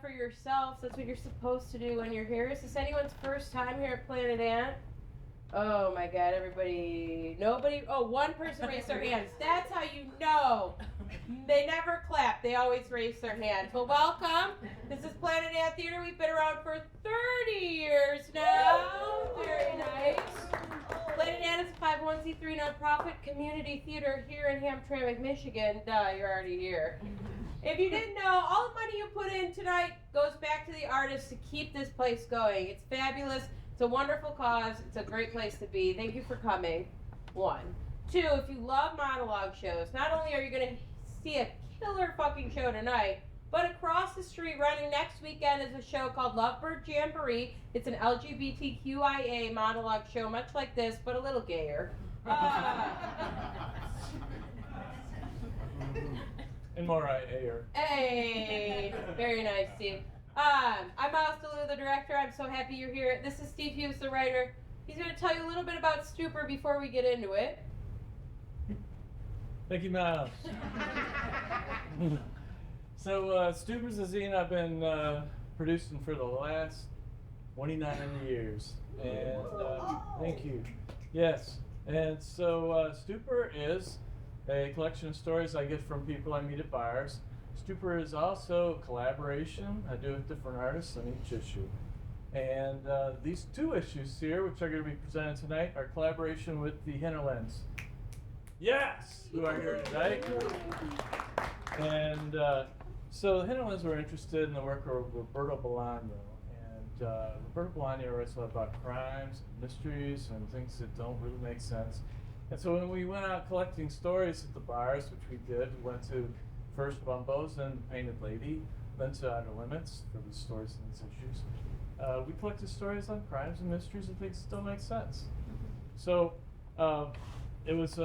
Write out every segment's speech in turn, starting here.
for yourselves. That's what you're supposed to do when you're here. Is this anyone's first time here at Planet Ant? Oh my God, everybody, nobody, oh, one person raised their hands. That's how you know. They never clap, they always raise their hands. Well, welcome. This is Planet Ant Theater. We've been around for 30 years now. Very nice. Planet Ant is a 501c3 nonprofit community theater here in Hamtramck, Michigan. Duh, you're already here. If you didn't know, all the money you put in tonight goes back to the artists to keep this place going. It's fabulous. It's a wonderful cause. It's a great place to be. Thank you for coming. 1. 2, if you love monologue shows, not only are you going to see a killer fucking show tonight, but across the street running next weekend is a show called Lovebird Jamboree. It's an LGBTQIA monologue show, much like this, but a little gayer. And more air. Hey, very nice, Steve. I'm Miles DeLue, the director. I'm so happy you're here. This is Steve Hughes, the writer. He's going to tell you a little bit about Stupor before we get into it. Thank you, Miles. So, Stupor's a zine I've been producing for the last 29 years. And thank you. Yes. And so, Stupor is a collection of stories I get from people I meet at bars. Stupor is also a collaboration I do with different artists on each issue. And these 2 issues here, which are going to be presented tonight, are collaboration with the Hinterlands. Yes! Who are here tonight. And so the Hinterlands were interested in the work of Roberto Bolaño. And Roberto Bolaño writes a lot about crimes, mysteries, and things that don't really make sense. And so when we went out collecting stories at the bars, which we did, we went to first Bumbo's, then The Painted Lady, then to Outer Limits for the stories in these issues. We collected stories on crimes and mysteries and things that don't make sense. So it was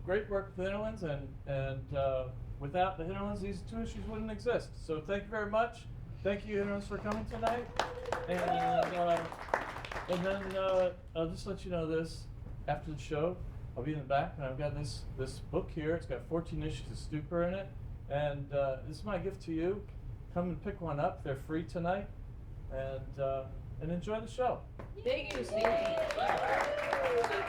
great work with the Hinterlands, and without the Hinterlands, these 2 issues wouldn't exist. So thank you very much. Thank you, Hinterlands, for coming tonight. And then I'll just let you know this, after the show, I'll be in the back, and I've got this book here. It's got 14 issues of Stupor in it, and this is my gift to you. Come and pick one up. They're free tonight, and enjoy the show. Thank you, Steve. A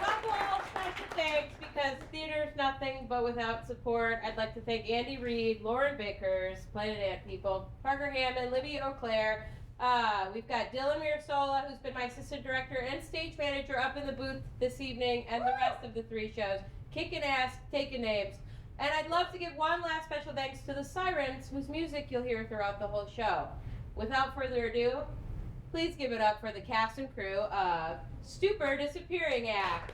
couple special thanks, because theater's nothing but without support. I'd like to thank Andy Reid, Lauren Vickers, Planet Ant people, Parker Hammond, Libby O'Clair. We've got Dylan Mirasola, who's been my assistant director and stage manager up in the booth this evening, and the rest of the 3 shows. Kicking ass, taking names. And I'd love to give one last special thanks to the Sirens, whose music you'll hear throughout the whole show. Without further ado, please give it up for the cast and crew of Stupor Disappearing Act.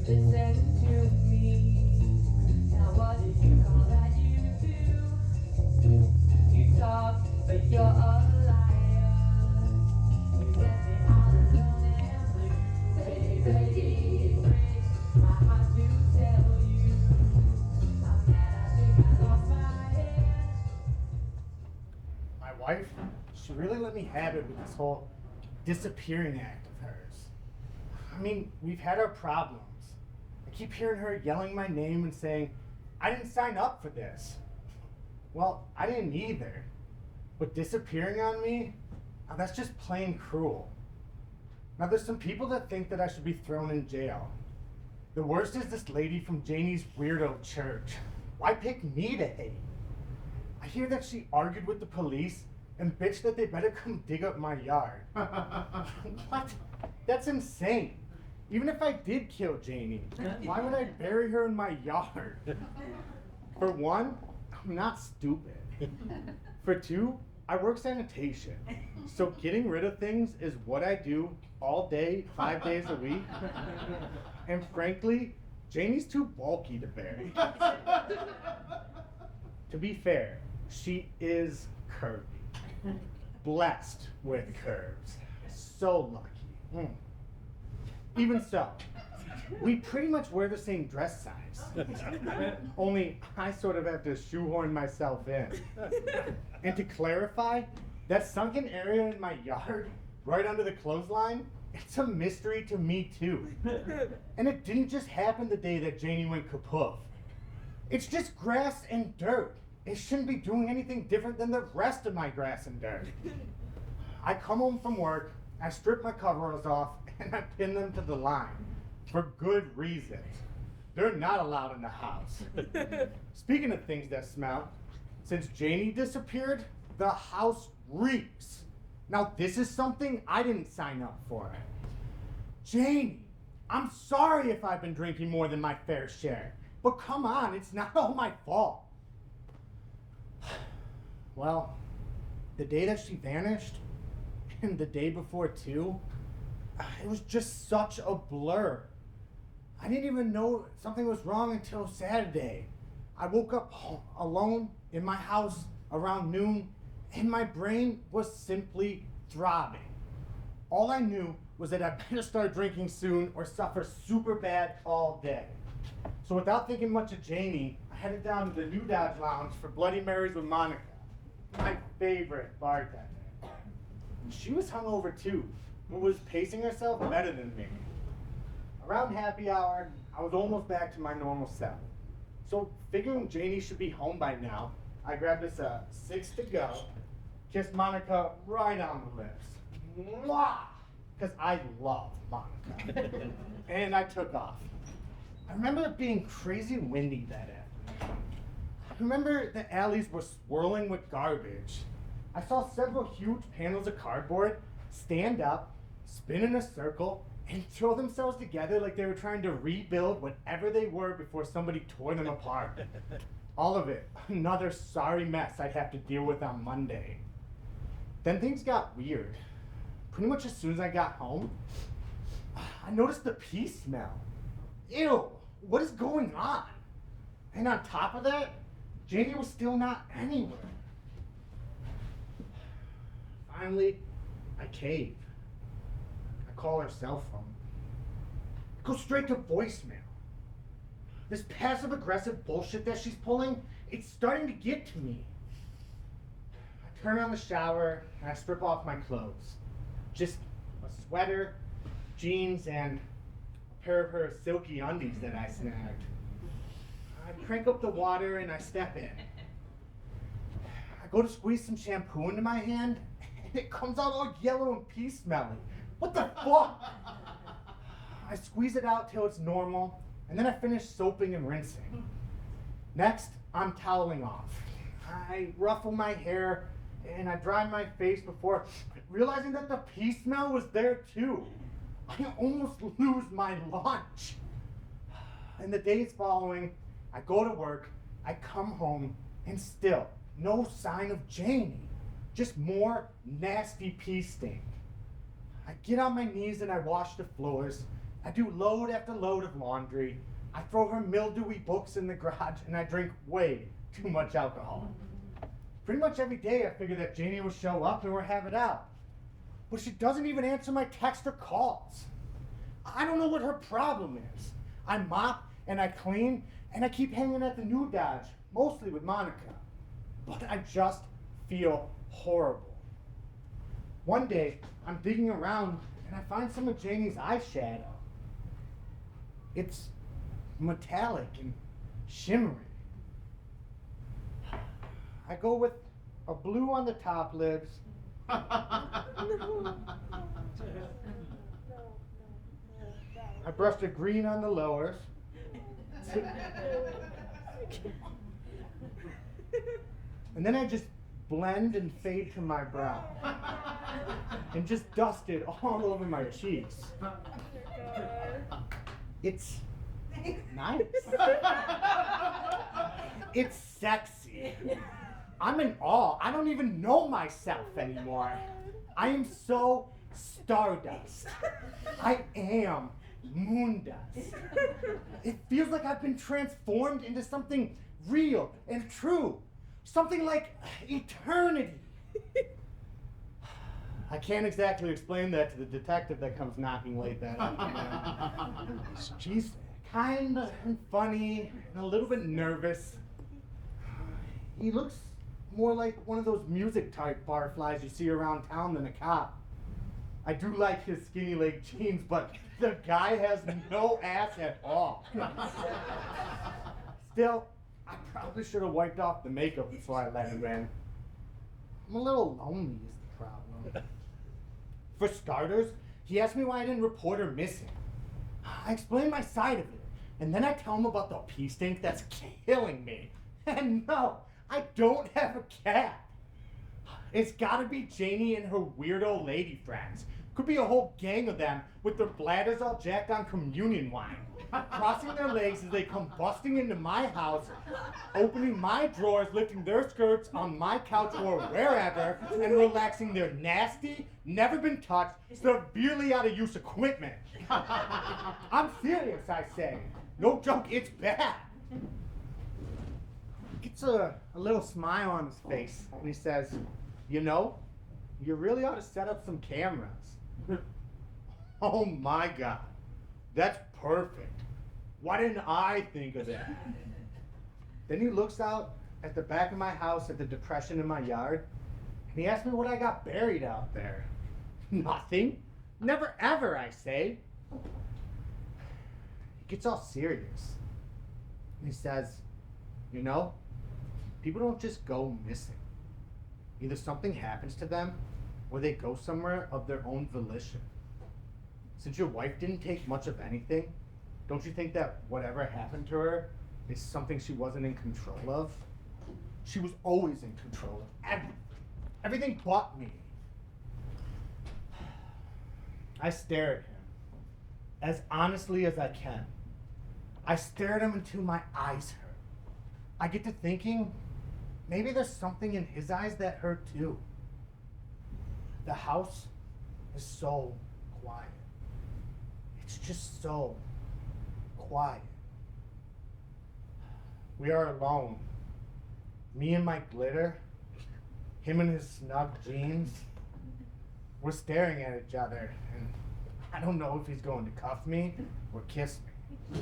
Listen to me. Now what did you call that you do? You talk, but you're a liar. You left me all alone and blue. Baby, it breaks my heart to tell you. I'm mad, I think I lost my head. My wife, she really let me have it with this whole disappearing act of hers. I mean, we've had our problems. I keep hearing her yelling my name and saying, I didn't sign up for this. Well, I didn't either. But disappearing on me, now that's just plain cruel. Now there's some people that think that I should be thrown in jail. The worst is this lady from Janie's weirdo church. Why pick me to hate? I hear that she argued with the police and bitched that they better come dig up my yard. What? That's insane. Even if I did kill Janie, why would I bury her in my yard? For one, I'm not stupid. For 2, I work sanitation. So getting rid of things is what I do all day, 5 days a week. And frankly, Janie's too bulky to bury. To be fair, she is curvy. Blessed with curves. So lucky. Even so, we pretty much wear the same dress size. Only I sort of have to shoehorn myself in. And to clarify, that sunken area in my yard, right under the clothesline, It's a mystery to me too. And it didn't just happen the day that Janie went kaput. It's just grass and dirt. It shouldn't be doing anything different than the rest of my grass and dirt. I come home from work, I strip my coveralls off, and I pin them to the line. For good reasons. They're not allowed in the house. Speaking of things that smell, since Janie disappeared, the house reeks. Now this is something I didn't sign up for. Janie, I'm sorry if I've been drinking more than my fair share, but come on, it's not all my fault. Well, the day that she vanished, and the day before too, it was just such a blur. I didn't even know something was wrong until Saturday. I woke up alone in my house around noon, and my brain was simply throbbing. All I knew was that I better start drinking soon or suffer super bad all day. So without thinking much of Janie, I headed down to the New Dodge Lounge for Bloody Marys with Monica, my favorite bartender. And she was hungover too, but was pacing herself better than me. Around happy hour, I was almost back to my normal self. So figuring Janie should be home by now, I grabbed us a 6 to go, kissed Monica right on the lips. Mwah! Because I love Monica. And I took off. I remember it being crazy windy that afternoon. I remember the alleys were swirling with garbage. I saw several huge panels of cardboard stand up, spin in a circle, and throw themselves together like they were trying to rebuild whatever they were before somebody tore them apart. All of it, another sorry mess I'd have to deal with on Monday. Then things got weird. Pretty much as soon as I got home, I noticed the pee smell. Ew, what is going on? And on top of that, Janie was still not anywhere. Finally, I cave. I call her cell phone. It goes straight to voicemail. This passive-aggressive bullshit that she's pulling, it's starting to get to me. I turn on the shower and I strip off my clothes. Just a sweater, jeans, and a pair of her silky undies that I snagged. I crank up the water and I step in. I go to squeeze some shampoo into my hand, and it comes out all yellow and pee smelling. What the fuck? I squeeze it out till it's normal, and then I finish soaping and rinsing. Next, I'm toweling off. I ruffle my hair, and I dry my face before realizing that the pee smell was there too. I almost lose my lunch. In the days following, I go to work, I come home, and still, no sign of Janie. Just more nasty pee stink. I get on my knees and I wash the floors. I do load after load of laundry. I throw her mildewy books in the garage, and I drink way too much alcohol. Pretty much every day I figure that Janie will show up and we'll have it out. But she doesn't even answer my texts or calls. I don't know what her problem is. I mop and I clean and I keep hanging at the New Dodge, mostly with Monica. But I just feel horrible. One day, I'm digging around and I find some of Janie's eyeshadow. It's metallic and shimmery. I go with a blue on the top lids. I brushed a green on the lowers. And then I just blend and fade to my brow. And just dust it all over my cheeks. It's nice. It's sexy. I'm in awe. I don't even know myself anymore. I am so stardust. I am moon dust. It feels like I've been transformed into something real and true. Something like eternity. I can't exactly explain that to the detective that comes knocking late that afternoon. She's kind and funny and a little bit nervous. He looks more like one of those music type barflies you see around town than a cop. I do like his skinny leg jeans, but the guy has no ass at all. Still, I probably should have wiped off the makeup before I let him in. I'm a little lonely is the problem. For starters, he asked me why I didn't report her missing. I explained my side of it, and then I tell him about the pee stink that's killing me. And no, I don't have a cat. It's gotta be Janie and her weirdo lady friends. Could be a whole gang of them with their bladders all jacked on communion wine, crossing their legs as they come busting into my house, opening my drawers, lifting their skirts on my couch or wherever, and relaxing their nasty, never been touched, severely out of use equipment. I'm serious, I say. No joke, it's bad. He gets a little smile on his face, and he says, you know, you really ought to set up some cameras. Oh my God, that's perfect. Why didn't I think of that? Then he looks out at the back of my house at the depression in my yard, and he asks me what I got buried out there. Nothing. Never ever, I say. He gets all serious. And he says, you know, people don't just go missing. Either something happens to them, or they go somewhere of their own volition. Since your wife didn't take much of anything, don't you think that whatever happened to her is something she wasn't in control of? She was always in control of everything but me. I stare at him as honestly as I can. I stare at him until my eyes hurt. I get to thinking, maybe there's something in his eyes that hurt too. The house is so quiet. It's just so quiet. We are alone. Me and my glitter, him and his snug jeans. We're staring at each other, and I don't know if he's going to cuff me or kiss me.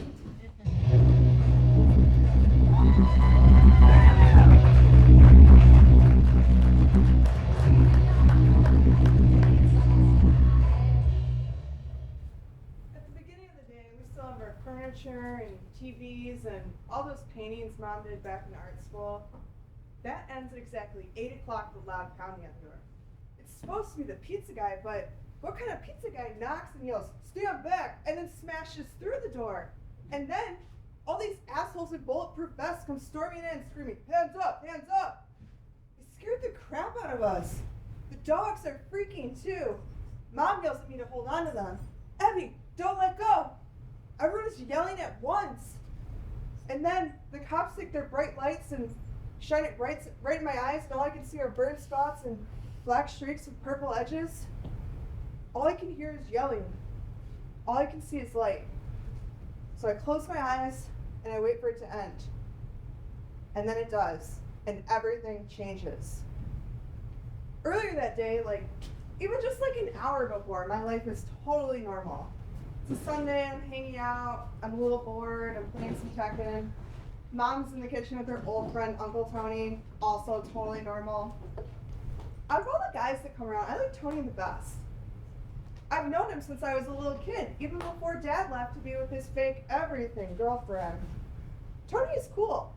Furniture and TVs and all those paintings Mom did back in art school. That ends at exactly 8 o'clock with loud pounding on the door. It's supposed to be the pizza guy, but what kind of pizza guy knocks and yells, "Stand back," and then smashes through the door? And then all these assholes in bulletproof vests come storming in and screaming, "Hands up, hands up!" It scared the crap out of us. The dogs are freaking too. Mom yells at me to hold on to them. "Evie, don't let go!" Everyone is yelling at once. And then the cops take their bright lights and shine it right in my eyes, and all I can see are burn spots and black streaks with purple edges. All I can hear is yelling. All I can see is light. So I close my eyes and I wait for it to end. And then it does, and everything changes. Earlier that day, even just an hour before, my life is totally normal. It's a Sunday, I'm hanging out, I'm a little bored, I'm playing some Tekken. Mom's in the kitchen with her old friend Uncle Tony, also totally normal. Out of all the guys that come around, I like Tony the best. I've known him since I was a little kid, even before Dad left to be with his fake everything girlfriend. Tony is cool.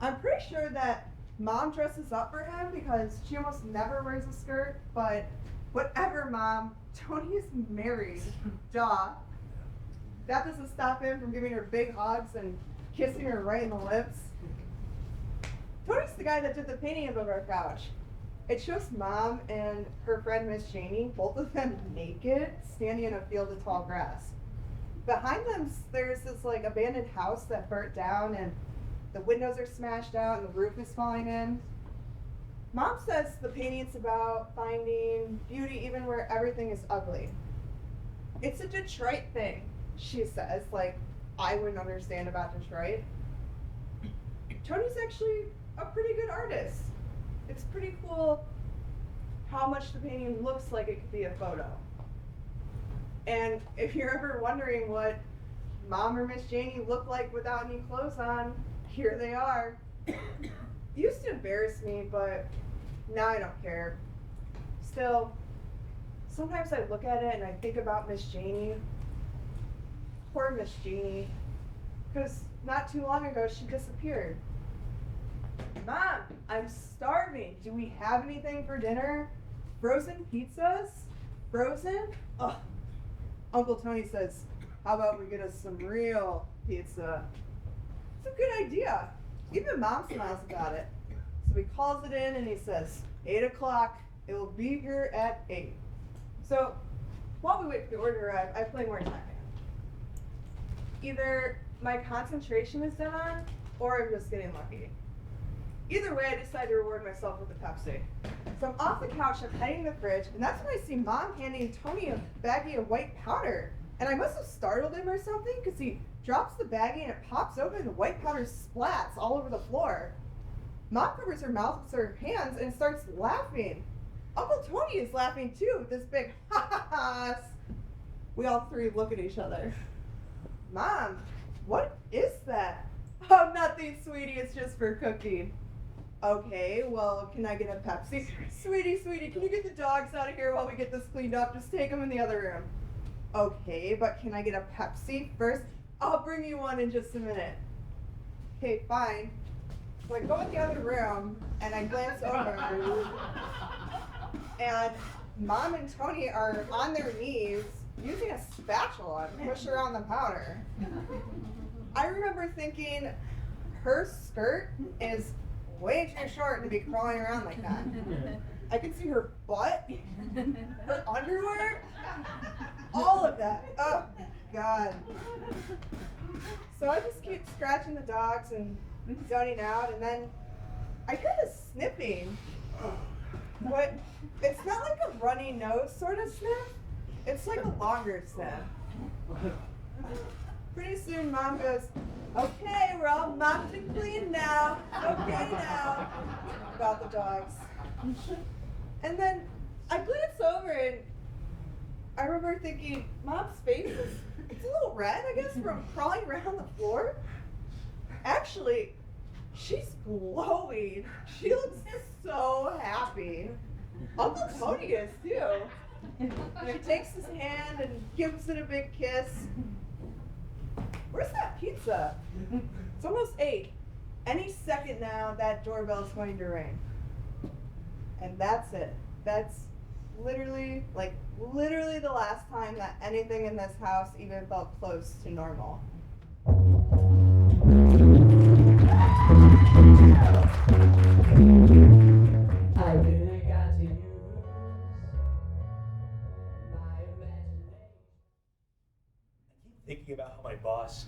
I'm pretty sure that Mom dresses up for him because she almost never wears a skirt, but whatever, Mom, Tony is married. Duh. That doesn't stop him from giving her big hugs and kissing her right in the lips. Tony's the guy that did the painting above our couch. It shows Mom and her friend Miss Janie, both of them naked, standing in a field of tall grass. Behind them, there's this abandoned house that burnt down, and the windows are smashed out and the roof is falling in. Mom says the painting's about finding beauty even where everything is ugly. It's a Detroit thing, she says, I wouldn't understand about Detroit. Tony's actually a pretty good artist. It's pretty cool how much the painting looks like it could be a photo. And if you're ever wondering what Mom or Miss Janie look like without any clothes on, here they are. It used to embarrass me, but now I don't care. Still, Sometimes I look at it and I think about Miss Janie. Poor Miss Janie. Because not too long ago she disappeared. Mom, I'm starving. Do we have anything for dinner? Frozen pizzas? Frozen? Ugh. Uncle Tony says, how about we get us some real pizza? It's a good idea. Even Mom smiles about it. So he calls it in and he says, 8 o'clock. It will be here at 8. So while we wait for the order to arrive, I play more time. Either my concentration is done or I'm just getting lucky. Either way, I decide to reward myself with a Pepsi. So I'm off the couch, I'm heading to the fridge, and that's when I see Mom handing Tony a baggie of white powder. And I must have startled him or something, because he drops the baggie and it pops open and the white powder splats all over the floor. Mom covers her mouth with her hands and starts laughing. Uncle Tony is laughing too, with this big ha ha ha. We all three look at each other. Mom, what is that? Oh, nothing, sweetie, it's just for cooking. Okay, well, can I get a Pepsi? Sweetie, can you get the dogs out of here while we get this cleaned up? Just take them in the other room. Okay, but can I get a Pepsi first? I'll bring you one in just a minute. Okay, fine. So I go in the other room and I glance over and Mom and Tony are on their knees using a spatula to push around the powder. I remember thinking her skirt is way too short to be crawling around like that. I could see her butt, her underwear, all of that. Oh, God. So I just keep scratching the dogs and zoning out, and then I hear this sniffing. But it's not like a runny nose sort of sniff. It's like a longer sniff. Pretty soon Mom goes, okay, we're all mopped and clean now. Okay now. About the dogs. And then I glance over and I remember thinking, Mom's face is it's a little red, I guess, from crawling around the floor. Actually, she's glowing. She looks so happy. Uncle Tony is too. And he takes his hand and gives it a big kiss. Where's that pizza? It's almost 8. Any second now, that doorbell's going to ring. And that's it. That's literally the last time that anything in this house even felt close to normal. I really got to use my imagination. I keep thinking about how my boss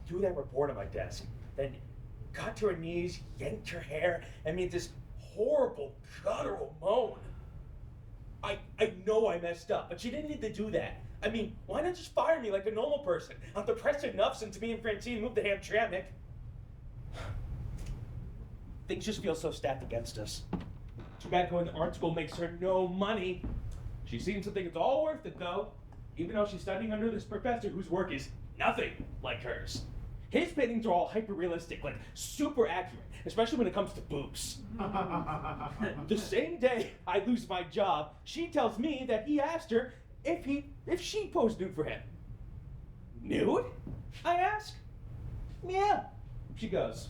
threw that report on my desk, then got to her knees, yanked her hair, and made this horrible guttural moan. I know I messed up, but she didn't need to do that. I mean, why not just fire me like a normal person? I'm depressed enough since me and Francine moved to Hamtramck. Things just feel so stacked against us. Too bad going to art school makes her no money. She seems to think it's all worth it, though, even though she's studying under this professor whose work is nothing like hers. His paintings are all hyper-realistic, like super accurate, especially when it comes to boobs. The same day I lose my job, she tells me that he asked her if she posed nude for him. Nude? I ask. Yeah. She goes,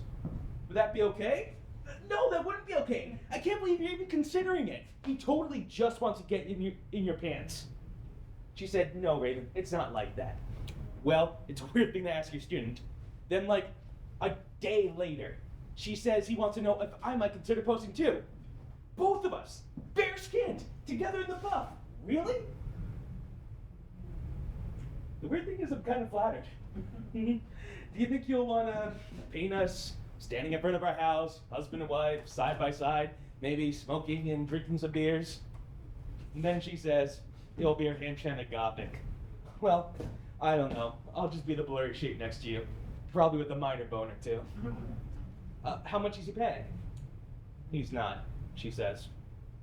would that be okay? No, that wouldn't be okay. I can't believe you're even considering it. He totally just wants to get in your pants. She said, no, Raven, it's not like that. Well, it's a weird thing to ask your student. Then, like, a day later, she says he wants to know if I might consider posting too. Both of us, bare-skinned, together in the buff. Really? The weird thing is I'm kind of flattered. Do you think you'll want to paint us standing in front of our house, husband and wife, side by side, maybe smoking and drinking some beers? And then she says, it'll be her Hamtramck Gothic. Well, I don't know. I'll just be the blurry sheet next to you. Probably with a minor bone or two. How much is he paying? He's not, she says.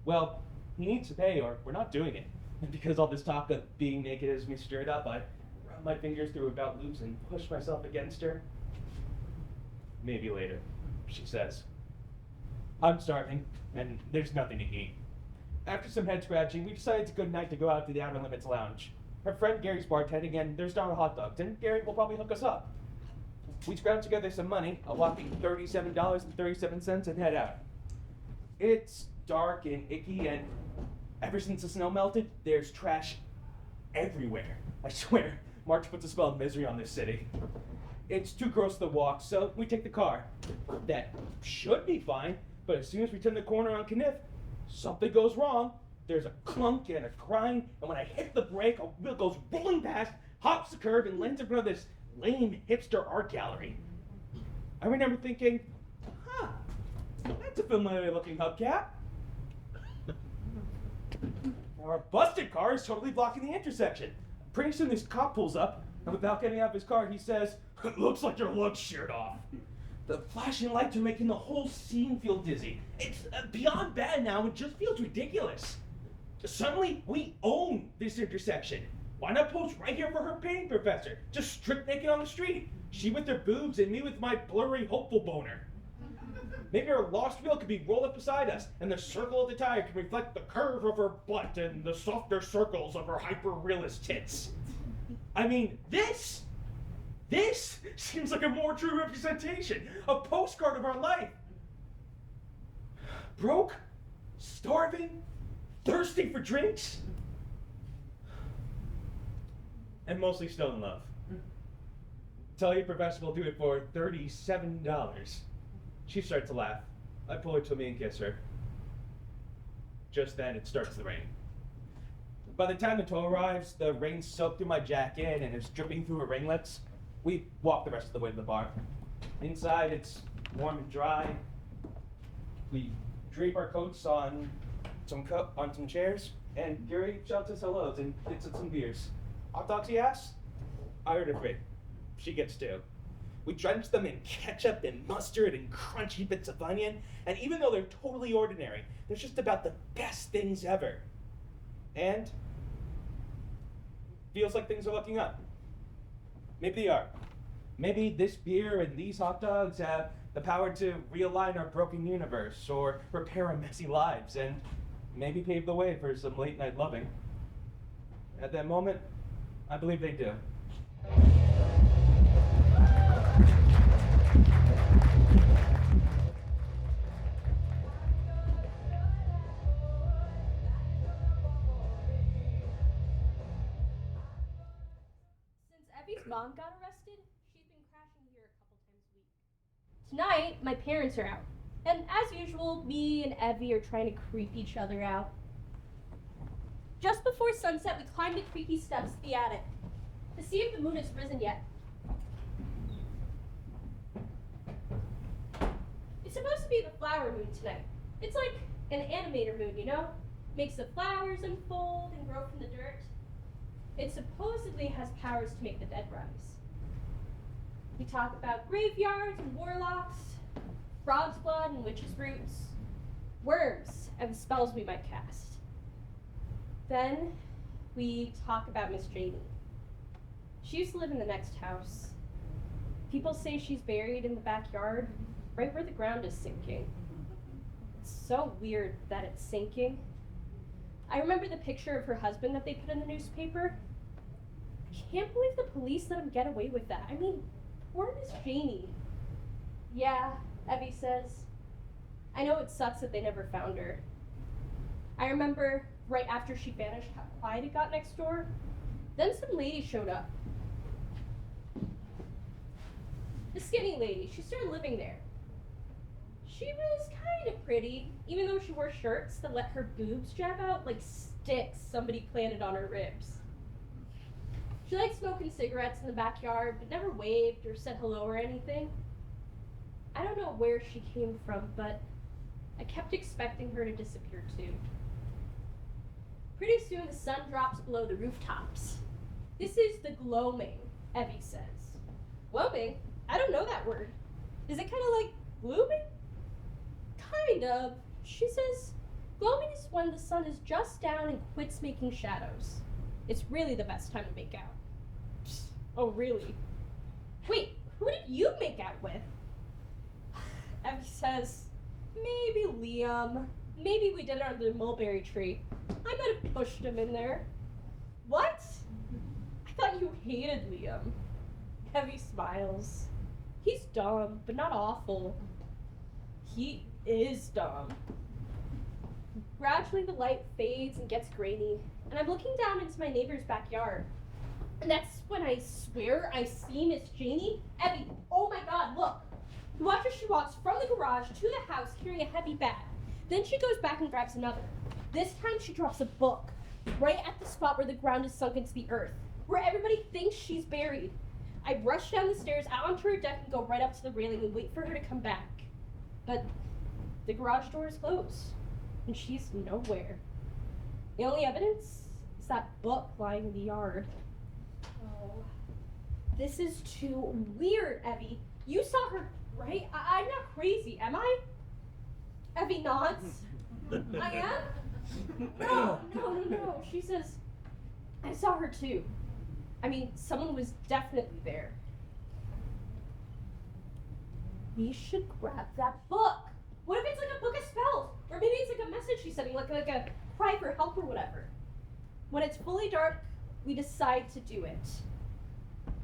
Well, he needs to pay or we're not doing it. And because all this talk of being naked has me stirred up, I run my fingers through her belt loops and push myself against her. Maybe later, she says. I'm starving, and there's nothing to eat. After some head scratching, we decided it's a good night to go out to the Outer Limits Lounge. Her friend Gary's bartending, and there's not a hot dogs, and Gary will probably hook us up. We scrounge together some money, a whopping $37.37, and head out. It's dark and icky, and ever since the snow melted, there's trash everywhere. I swear, March puts a spell of misery on this city. It's too gross to walk, so we take the car. That should be fine, but as soon as we turn the corner on Kniff, something goes wrong. There's a clunk and a grind, and when I hit the brake, a wheel goes rolling past, hops the curb, and lands in front of this lame hipster art gallery. I remember thinking, that's a familiar looking hubcap. Now our busted car is totally blocking the intersection. Pretty soon this cop pulls up, and without getting out of his car, he says, "It looks like your lug's sheared off." The flashing lights are making the whole scene feel dizzy. It's beyond bad now, it just feels ridiculous. Suddenly, we own this intersection. Why not post right here for her painting professor? Just strip naked on the street. She with her boobs and me with my blurry, hopeful boner. Maybe her lost wheel could be rolled up beside us, and the circle of the tire could reflect the curve of her butt and the softer circles of her hyper-realist tits. I mean, this seems like a more true representation, a postcard of our life. Broke, starving, thirsty for drinks, and mostly still in love. Tell your professor we'll do it for $37. She starts to laugh. I pull her to me and kiss her. Just then, it starts to rain. By the time the tow arrives, the rain's soaked through my jacket and is dripping through her ringlets. We walk the rest of the way to the bar. Inside, it's warm and dry. We drape our coats on some chairs, and Gary shouts us hellos and gets us some beers. Hot dogs, he asks? I order 3. She gets 2. We drench them in ketchup and mustard and crunchy bits of onion, and even though they're totally ordinary, they're just about the best things ever. And feels like things are looking up. Maybe they are. Maybe this beer and these hot dogs have the power to realign our broken universe or repair our messy lives and maybe pave the way for some late night loving. At that moment, I believe they do. Mom got arrested, she's been crashing here a couple times a week. Tonight, my parents are out, and as usual, me and Evie are trying to creep each other out. Just before sunset, we climbed the creaky steps to the attic to see if the moon has risen yet. It's supposed to be the flower moon tonight. It's like an animator moon, you know? Makes the flowers unfold and grow from the dirt. It supposedly has powers to make the dead rise. We talk about graveyards and warlocks, frog's blood and witches' roots, worms and the spells we might cast. Then we talk about Miss Janie. She used to live in the next house. People say she's buried in the backyard, right where the ground is sinking. It's so weird that it's sinking. I remember the picture of her husband that they put in the newspaper. I can't believe the police let him get away with that. I mean, poor Miss Janie. Yeah, Evie says. I know it sucks that they never found her. I remember right after she vanished how quiet it got next door. Then some lady showed up. The skinny lady, she started living there. She was kind of pretty, even though she wore shirts that let her boobs jab out like sticks somebody planted on her ribs. She liked smoking cigarettes in the backyard, but never waved or said hello or anything. I don't know where she came from, but I kept expecting her to disappear too. Pretty soon the sun drops below the rooftops. This is the gloaming, Evie says. Gloaming? I don't know that word. Is it kind of like blooming? Kind of. She says, gloaming is when the sun is just down and quits making shadows. It's really the best time to make out. Oh, really? Wait, who did you make out with? Evie says, maybe Liam. maybe we did it under the mulberry tree. I might have pushed him in there. What? I thought you hated Liam. Heavy smiles. He's dumb, but not awful. He is dumb. Gradually the light fades and gets grainy, and I'm looking down into my neighbor's backyard. And that's when I swear I see Miss Janie. Evie, oh my god, look! You watch as she walks from the garage to the house carrying a heavy bag. Then she goes back and grabs another. This time she drops a book, right at the spot where the ground is sunk into the earth, where everybody thinks she's buried. I rush down the stairs, out onto her deck, and go right up to the railing and wait for her to come back. But the garage door is closed, and she's nowhere. The only evidence is that book lying in the yard. Oh, this is too weird, Evie. You saw her, right? I'm not crazy, am I? Evie nods. I am? No. She says, I saw her too. I mean, someone was definitely there. We should grab that book. What if it's like a book of spells? Or maybe it's like a message she's sending, like a cry for help or whatever. When it's fully dark, we decide to do it.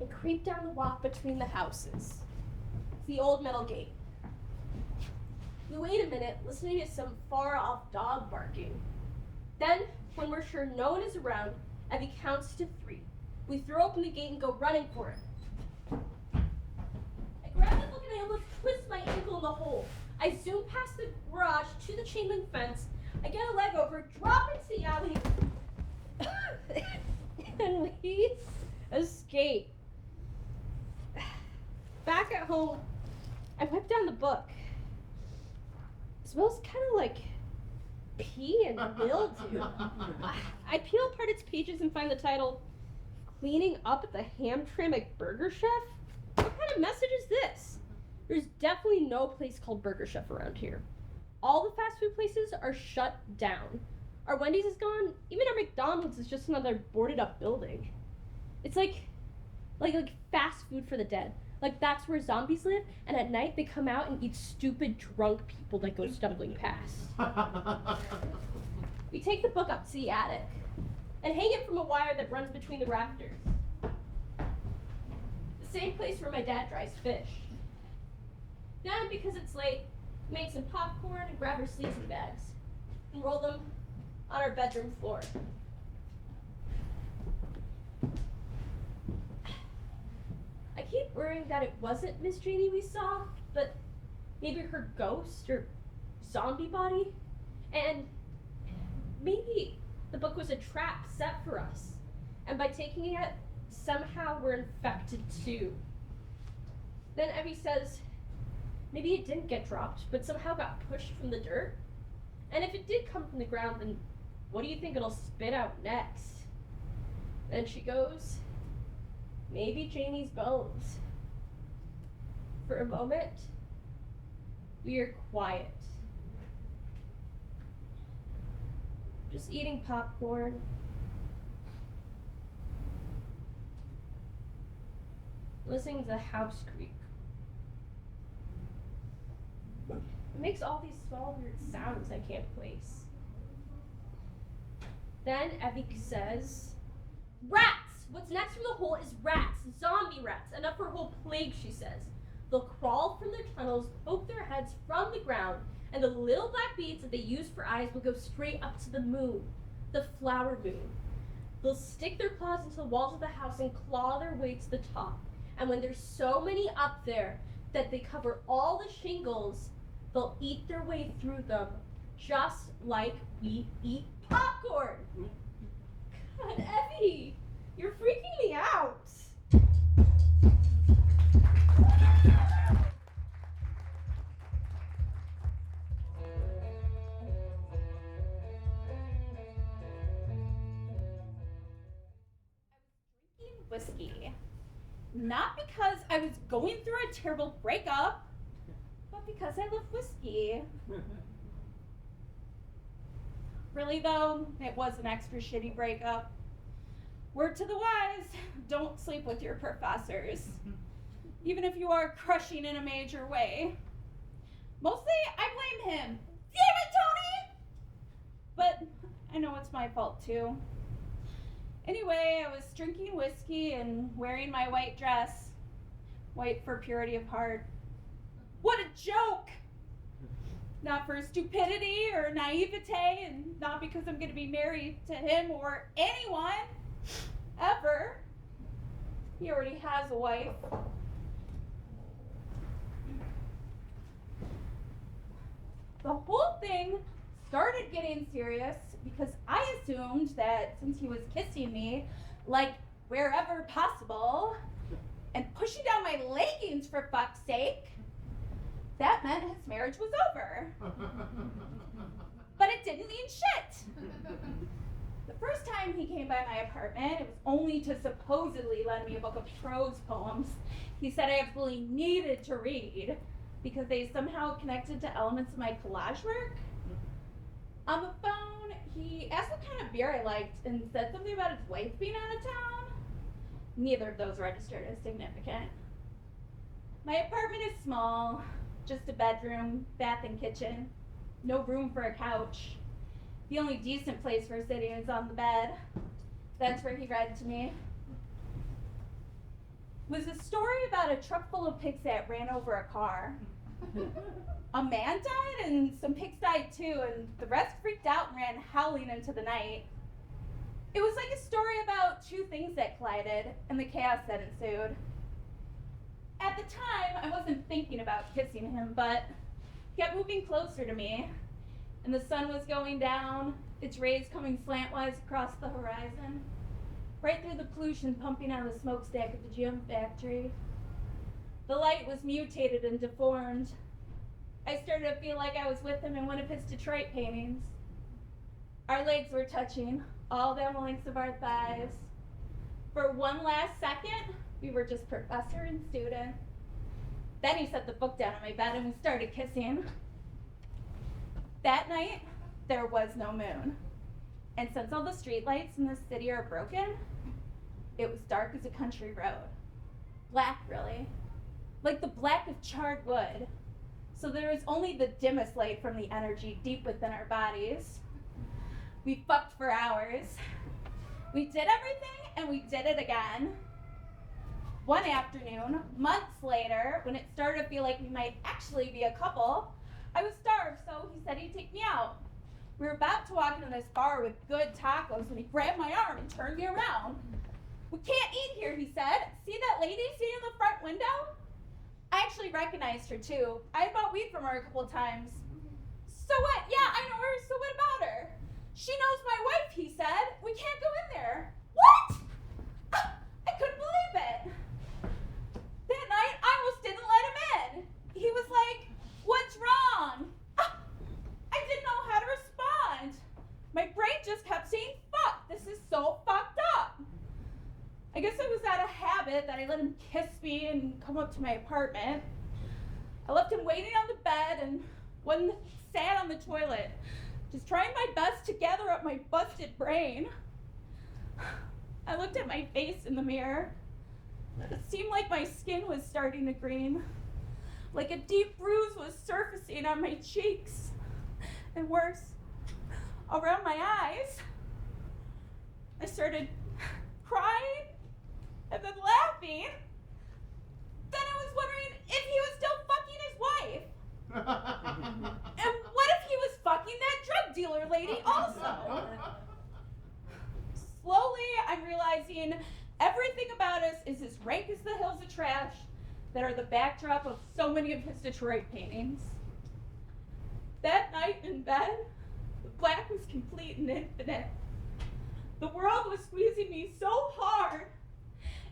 And creep down the walk between the houses. It's the old metal gate. We wait a minute, listening to some far-off dog barking. Then, when we're sure no one is around, Evie counts to 3. We throw open the gate and go running for it. I grab the book and I almost twist my ankle in the hole. I zoom past the garage to the chain link fence. I get a leg over, drop into the alley, and we escape. Back at home, I whip down the book. It smells kind of like pee and mildew. I peel apart its pages and find the title, Cleaning Up at the Hamtramck Burger Chef? What kind of message is this? There's definitely no place called Burger Chef around here. All the fast food places are shut down. Our Wendy's is gone. Even our McDonald's is just another boarded up building. It's like fast food for the dead. Like that's where zombies live, and at night they come out and eat stupid drunk people that go stumbling past. We take the book up to the attic and hang it from a wire that runs between the rafters. The same place where my dad dries fish. Then, because it's late, we make some popcorn and grab our sleeping bags and roll them on our bedroom floor. I keep worrying that it wasn't Miss Janie we saw, but maybe her ghost or zombie body, and maybe the book was a trap set for us, and by taking it, somehow we're infected too. Then Evie says, maybe it didn't get dropped, but somehow got pushed from the dirt. And if it did come from the ground, then what do you think it'll spit out next? Then she goes, maybe Janie's bones. For a moment, we are quiet. Just eating popcorn. Listening to the house creak. It makes all these small weird sounds I can't place. Then Evie says, rats! What's next from the hole is rats, zombie rats, enough for a whole plague, she says. They'll crawl from their tunnels, poke their heads from the ground, and the little black beads that they use for eyes will go straight up to the moon, the flower moon. They'll stick their claws into the walls of the house and claw their way to the top. And when there's so many up there that they cover all the shingles, they'll eat their way through them, just like we eat popcorn. God, Evie, you're freaking me out. Whiskey. Not because I was going through a terrible breakup, but because I love whiskey. Really though, it was an extra shitty breakup. Word to the wise, don't sleep with your professors. Even if you are crushing in a major way. Mostly, I blame him. Damn it, Tony! but I know it's my fault too. Anyway, I was drinking whiskey and wearing my white dress. White for purity of heart. What a joke! Not for stupidity or naivete, and not because I'm gonna be married to him or anyone, ever. He already has a wife. The whole thing started getting serious because I assumed that since he was kissing me, like wherever possible, and pushing down my leggings for fuck's sake, that meant his marriage was over. But it didn't mean shit. The first time he came by my apartment, it was only to supposedly lend me a book of prose poems he said I absolutely needed to read because they somehow connected to elements of my collage work. On the phone, he asked what kind of beer I liked and said something about his wife being out of town. Neither of those registered as significant. My apartment is small, just a bedroom, bath, and kitchen. No room for a couch. The only decent place for sitting is on the bed. That's where he read to me. It was a story about a truck full of pigs that ran over a car. A man died and some pigs died too, and the rest freaked out and ran howling into the night. It was like a story about two things that collided and the chaos that ensued. At the time, I wasn't thinking about kissing him, but he kept moving closer to me, and the sun was going down, its rays coming slantwise across the horizon, right through the pollution pumping out of the smokestack of the GM factory. The light was mutated and deformed. I started to feel like I was with him in one of his Detroit paintings. Our legs were touching, all down the lengths of our thighs. For one last second, we were just professor and student. Then he set the book down on my bed and we started kissing. That night, there was no moon. And since all the streetlights in this city are broken, it was dark as a country road. Black, really. Like the black of charred wood. So there was only the dimmest light from the energy deep within our bodies. We fucked for hours. We did everything and we did it again. One afternoon, months later, when it started to feel like we might actually be a couple, I was starved, so he said he'd take me out. We were about to walk into this bar with good tacos when he grabbed my arm and turned me around. "We can't eat here," he said. "See that lady sitting in the front window?" I actually recognized her too. I had bought weed from her a couple of times. "So what? Yeah, I know her, so what about her?" "She knows my wife," he said. "We can't go in there." What? I couldn't believe it. That night, I almost didn't let him in. He was like, "What's wrong?" I didn't know how to respond. My brain just kept saying, "Fuck, this is so fucked up." I guess it was out of habit that I let him kiss me and come up to my apartment. I left him waiting on the bed and sat on the toilet, just trying my best to gather up my busted brain. I looked at my face in the mirror. It seemed like my skin was starting to green, like a deep bruise was surfacing on my cheeks, and worse, around my eyes. I started crying and then laughing. Then I was wondering if he was still fucking his wife. And what if he was fucking that drug dealer lady also? Slowly, I'm realizing everything about us is as rank as the hills of trash that are the backdrop of so many of his Detroit paintings. That night in bed, the black was complete and infinite. The world was squeezing me so hard,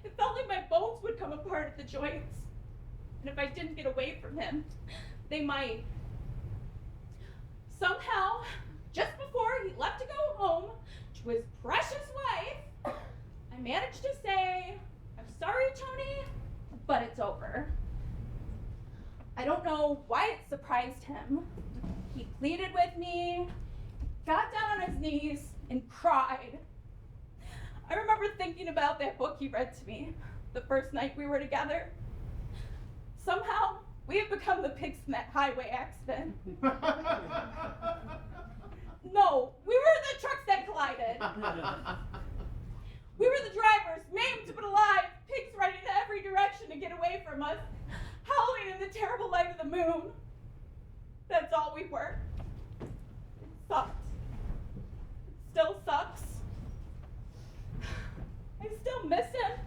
it felt like my bones would come apart at the joints. And if I didn't get away from him, they might. Somehow, just before he left to go home to his precious wife, I managed to say, "I'm sorry, Tony, but it's over." I don't know why it surprised him. He pleaded with me, got down on his knees, and cried. I remember thinking about that book he read to me the first night we were together. Somehow, we have become the pigs in that highway accident. No, we were the trucks that collided. We were the drivers, maimed but alive, pigs running in every direction to get away from us, howling in the terrible light of the moon. That's all we were. It sucked. It still sucks. I still miss him.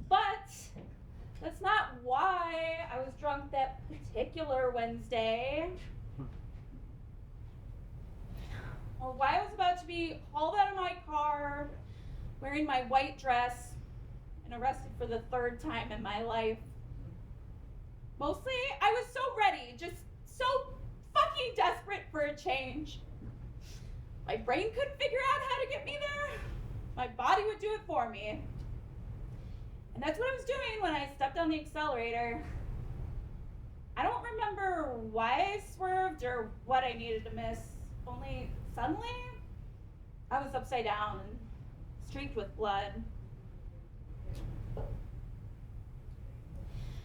But that's not why I was drunk that particular Wednesday. Or why I was about to be hauled out of my car, wearing my white dress, and arrested for the 3rd time in my life. Mostly, I was so ready, just so fucking desperate for a change. My brain couldn't figure out how to get me there. My body would do it for me. And that's what I was doing when I stepped on the accelerator. I don't remember why I swerved or what I needed to miss. Only suddenly, I was upside down and streaked with blood.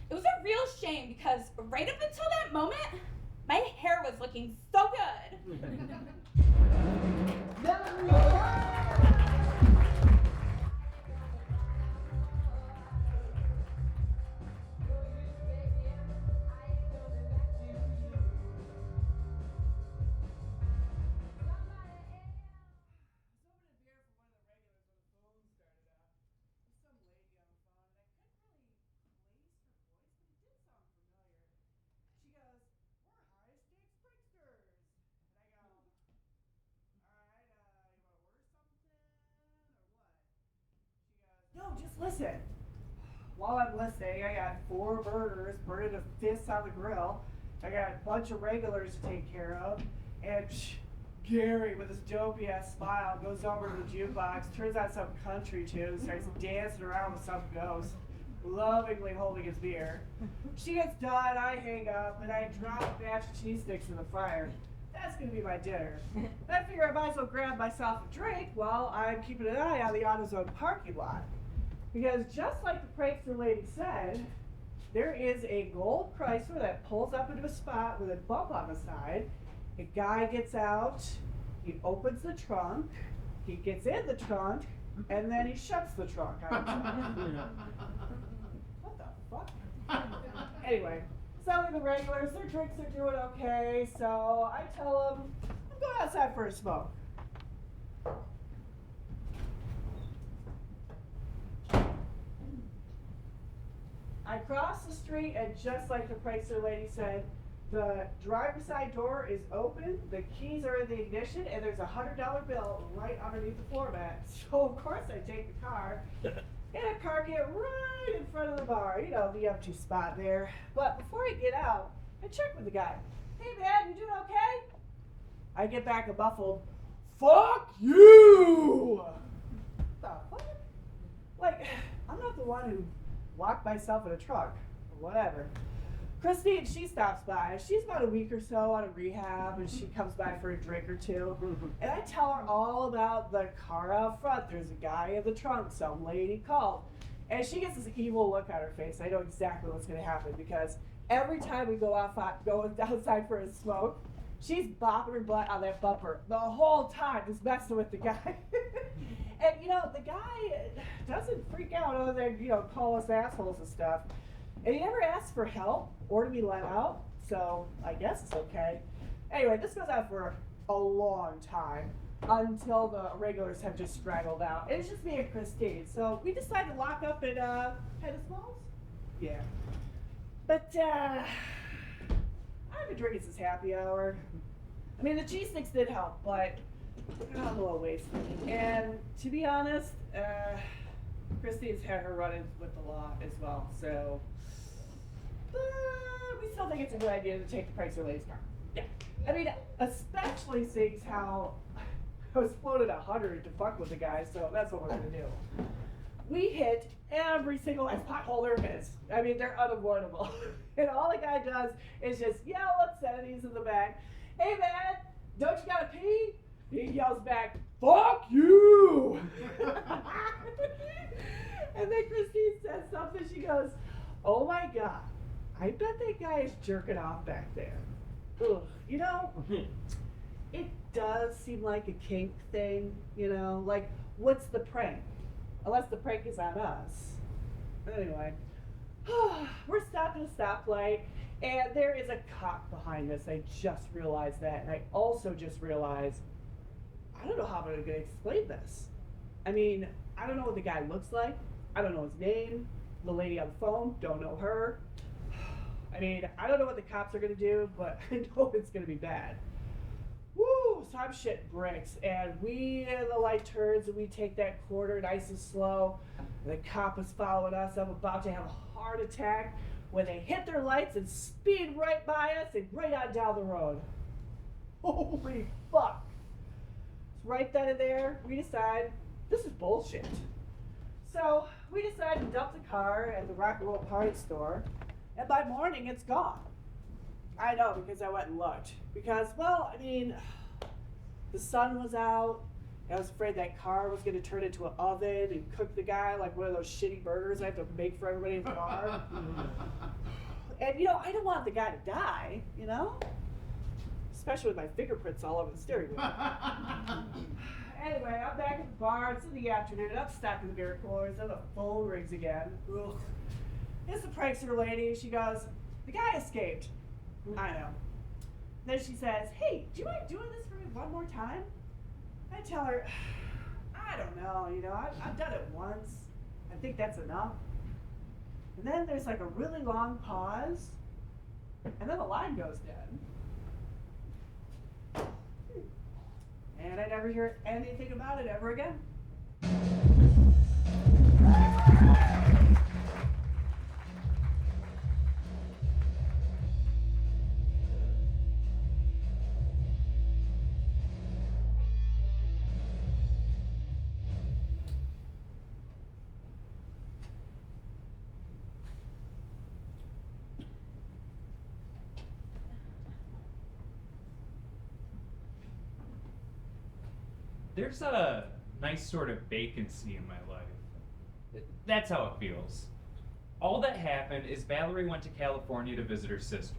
It was a real shame because right up until that moment, my hair was looking so good. No, just listen. While I'm listening, I got 4 burgers burning a fist on the grill. I got a bunch of regulars to take care of. And Gary, with his dopey ass smile, goes over to the jukebox, turns on some country tune, starts dancing around with some ghost, lovingly holding his beer. She gets done, I hang up, and I drop a batch of cheese sticks in the fryer. That's gonna be my dinner. I figure I might as well grab myself a drink while I'm keeping an eye on the AutoZone parking lot. Because just like the prankster lady said, there is a gold Chrysler that pulls up into a spot with a bump on the side. A guy gets out, he opens the trunk, he gets in the trunk, and then he shuts the trunk. What the fuck? Anyway, some of the regulars, their drinks are doing okay, so I tell them, I'm going outside for a smoke. I cross the street, and just like the prankster lady said, the driver's side door is open, the keys are in the ignition, and there's a $100 bill right underneath the floor mat. So of course I take the car, and I park it right in front of the bar, you know, the empty spot there. But before I get out, I check with the guy. Hey man, you doing okay? I get back a muffled, fuck you! The fuck? Like, I'm not the one who locked myself in a truck, or whatever. Christine, she stops by. She's about a week or so out of rehab, and she comes by for a drink or two. And I tell her all about the car out front. There's a guy in the trunk, some lady called. And she gets this evil look on her face. I know exactly what's going to happen, because every time we go outside for a smoke, she's bopping her butt on that bumper the whole time, just messing with the guy. And, you know, the guy doesn't freak out other than, you know, call us assholes and stuff. And he never asks for help or to be let out, so I guess it's okay. Anyway, this goes on for a long time until the regulars have just straggled out. And it's just me and Christine, so we decided to lock up at Pettis Malls? Yeah. But, I've been drinking since happy hour. I mean, the cheese sticks did help, but I'm a little wasted. And to be honest, Christine's had her run-ins with the law as well, so we still think it's a good idea to take the prankster lady's car. Yeah. I mean, especially since how I was floated 100 to fuck with the guy, so that's what we're gonna do. We hit every single last pothole there is. I mean, they're unavoidable. And all the guy does is just yell obscenities in the back. Hey man, don't you gotta pee? He yells back, fuck you! And then Christine says something, she goes, oh my God. I bet that guy is jerking off back there. Ugh, you know, it does seem like a kink thing, you know? Like, what's the prank? Unless the prank is on us. Anyway, we're stopped at a stoplight, and there is a cop behind us. I just realized that, and I also just realized, I don't know how I'm going to explain this. I mean, I don't know what the guy looks like. I don't know his name. The lady on the phone, don't know her. I mean, I don't know what the cops are going to do, but I know it's going to be bad. Woo! So I'm shitting bricks, and the light turns, and we take that corner nice and slow. And the cop is following us. I'm about to have a heart attack when they hit their lights and speed right by us and right on down the road. Holy fuck! So right then and there, we decide this is bullshit. So we decide to dump the car at the rock and roll party store, and by morning it's gone. I know, because I went and looked. Because, well, I mean, the sun was out. I was afraid that car was going to turn into an oven and cook the guy like one of those shitty burgers I have to make for everybody in the car. And, you know, I don't want the guy to die, you know? Especially with my fingerprints all over the steering wheel. Anyway, I'm back at the bar. It's in the afternoon. I'm stacking the beer coolers. Then the phone rings again. Ugh. It's the prankster lady. She goes, the guy escaped. I know. Then she says, hey, do you mind doing this for me one more time? I tell her, I don't know, you know, I've done it once. I think that's enough. And then there's like a really long pause, and then the line goes dead. And I never hear anything about it ever again. There's a nice sort of vacancy in my life. That's how it feels. All that happened is Valerie went to California to visit her sister.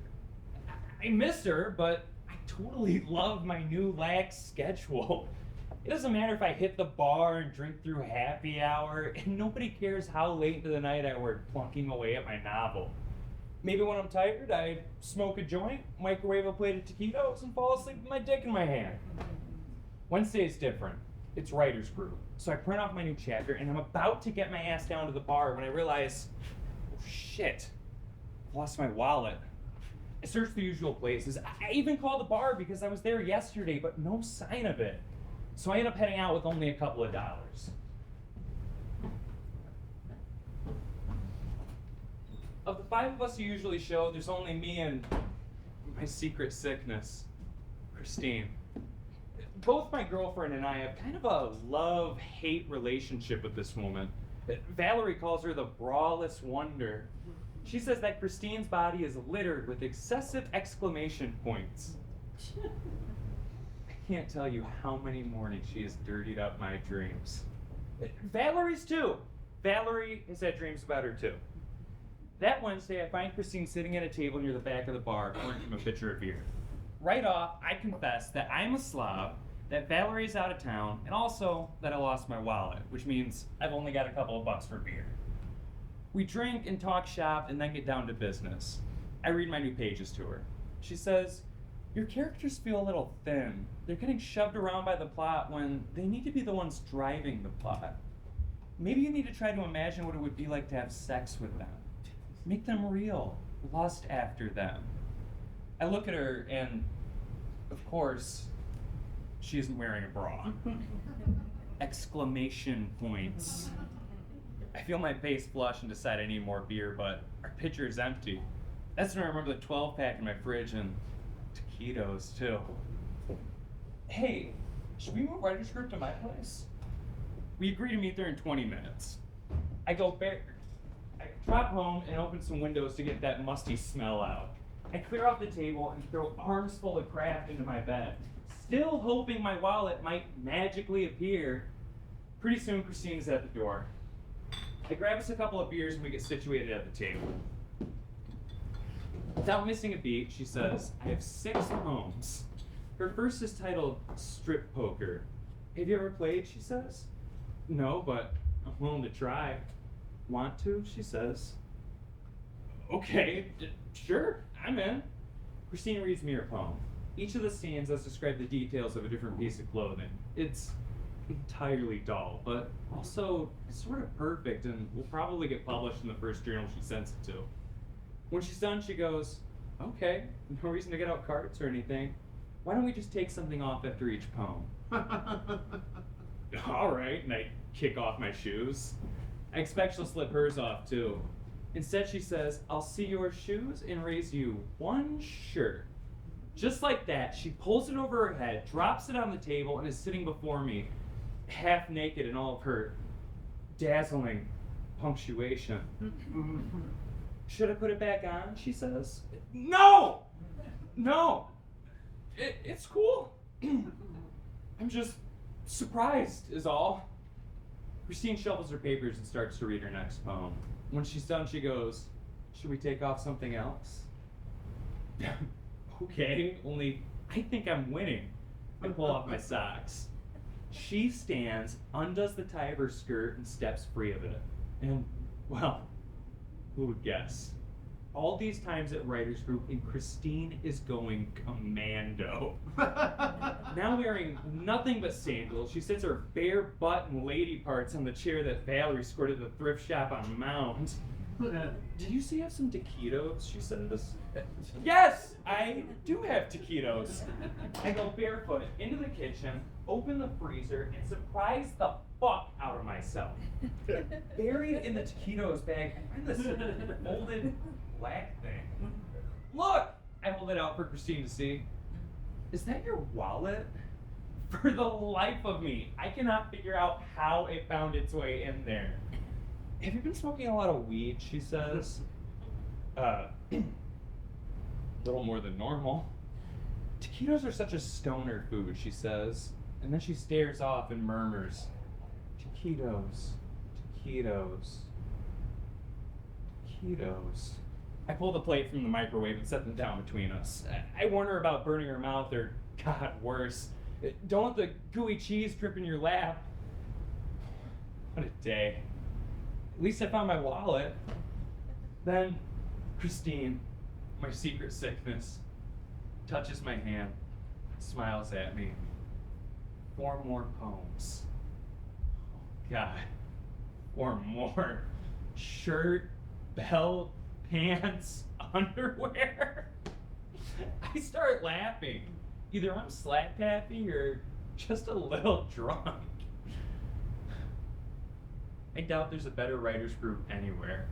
I miss her, but I totally love my new lax schedule. It doesn't matter if I hit the bar and drink through happy hour, and nobody cares how late into the night I work plunking away at my novel. Maybe when I'm tired, I smoke a joint, microwave a plate of taquitos, and fall asleep with my dick in my hand. Wednesday is different. It's writer's group. So I print off my new chapter, and I'm about to get my ass down to the bar when I realize, oh shit, I lost my wallet. I searched the usual places. I even called the bar because I was there yesterday, but no sign of it. So I end up heading out with only a couple of dollars. Of the 5 of us who usually show, there's only me and my secret sickness, Christine. Both my girlfriend and I have kind of a love-hate relationship with this woman. Valerie calls her the braless wonder. She says that Christine's body is littered with excessive exclamation points. I can't tell you how many mornings she has dirtied up my dreams. Valerie's too. Valerie has had dreams about her too. That Wednesday, I find Christine sitting at a table near the back of the bar, pouring from a pitcher of beer. Right off, I confess that I'm a slob, that Valerie's out of town, and also that I lost my wallet, which means I've only got a couple of bucks for beer. We drink and talk shop and then get down to business. I read my new pages to her. She says, your characters feel a little thin. They're getting shoved around by the plot when they need to be the ones driving the plot. Maybe you need to try to imagine what it would be like to have sex with them. Make them real. Lust after them. I look at her and, of course, she isn't wearing a bra. Exclamation points. I feel my face flush and decide I need more beer, but our pitcher is empty. That's when I remember the 12-pack in my fridge and taquitos, too. Hey, should we move writer's group to my place? We agree to meet there in 20 minutes. I drop home and open some windows to get that musty smell out. I clear off the table and throw arms full of crap into my bed, still hoping my wallet might magically appear. Pretty soon, Christine is at the door. I grab us a couple of beers and we get situated at the table. Without missing a beat, she says, I have 6 poems. Her first is titled Strip Poker. Have you ever played, she says? No, but I'm willing to try. Want to, she says. Okay, sure, I'm in. Christine reads me her poem. Each of the stanzas describe the details of a different piece of clothing. It's entirely dull, but also sort of perfect and will probably get published in the first journal she sends it to. When she's done, she goes, okay, no reason to get out cards or anything. Why don't we just take something off after each poem? All right, and I kick off my shoes. I expect she'll slip hers off too. Instead, she says, I'll see your shoes and raise you 1 shirt. Just like that, she pulls it over her head, drops it on the table, and is sitting before me, half naked in all of her dazzling punctuation. Should I put it back on? She says. No! No! It's cool. I'm just surprised, is all. Christine shuffles her papers and starts to read her next poem. When she's done, she goes, should we take off something else? Okay, only I think I'm winning. I pull off my socks. She stands, undoes the tie of her skirt, and steps free of it. And, well, who would guess? All these times at writers group, and Christine is going commando. Now wearing nothing but sandals, she sits her bare butt and lady parts on the chair that Valerie scored at the thrift shop on Mound. Did you say you have some taquitos? She says. Yes, I do have taquitos. I go barefoot into the kitchen, open the freezer, and surprise the fuck out of myself. Buried in the taquitos bag, I find this folded black thing. Look! I hold it out for Christine to see. Is that your wallet? For the life of me, I cannot figure out how it found its way in there. Have you been smoking a lot of weed? She says. Little more than normal. Taquitos are such a stoner food, she says. And then she stares off and murmurs, taquitos, taquitos, taquitos. I pull the plate from the microwave and set them down between us. I warn her about burning her mouth or, God, worse, don't let the gooey cheese drip in your lap. What a day. At least I found my wallet. Then, Christine, my secret sickness, touches my hand, smiles at me. 4 more poems. Oh, God. 4 more. Shirt, belt, pants, underwear. I start laughing. Either I'm slap happy or just a little drunk. I doubt there's a better writers group anywhere.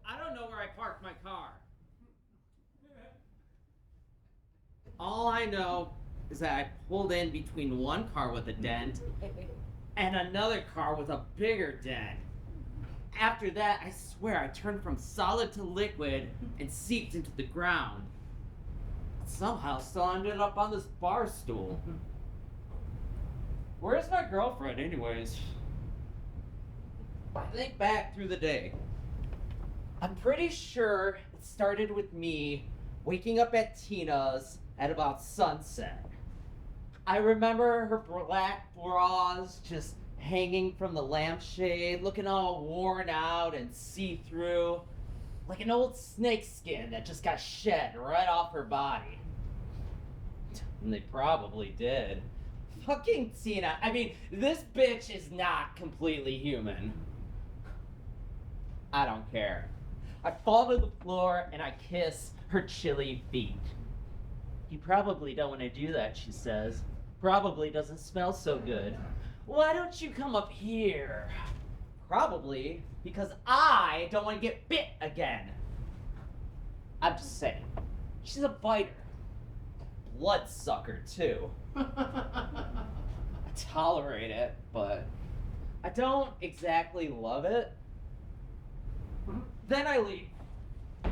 I don't know where I parked my car. All I know is that I pulled in between one car with a dent and another car with a bigger dent. After that, I swear I turned from solid to liquid and seeped into the ground. Somehow still ended up on this bar stool. Where's my girlfriend anyways? I think back through the day. I'm pretty sure it started with me waking up at Tina's at about sunset. I remember her black bras just hanging from the lampshade, looking all worn out and see-through, like an old snake skin that just got shed right off her body. And they probably did. Fucking Tina. I mean, this bitch is not completely human. I don't care. I fall to the floor and I kiss her chilly feet. You probably don't want to do that, she says. Probably doesn't smell so good. Why don't you come up here? Probably because I don't want to get bit again. I'm just saying. She's a biter. Bloodsucker, too. I tolerate it, but I don't exactly love it. Then I leave. I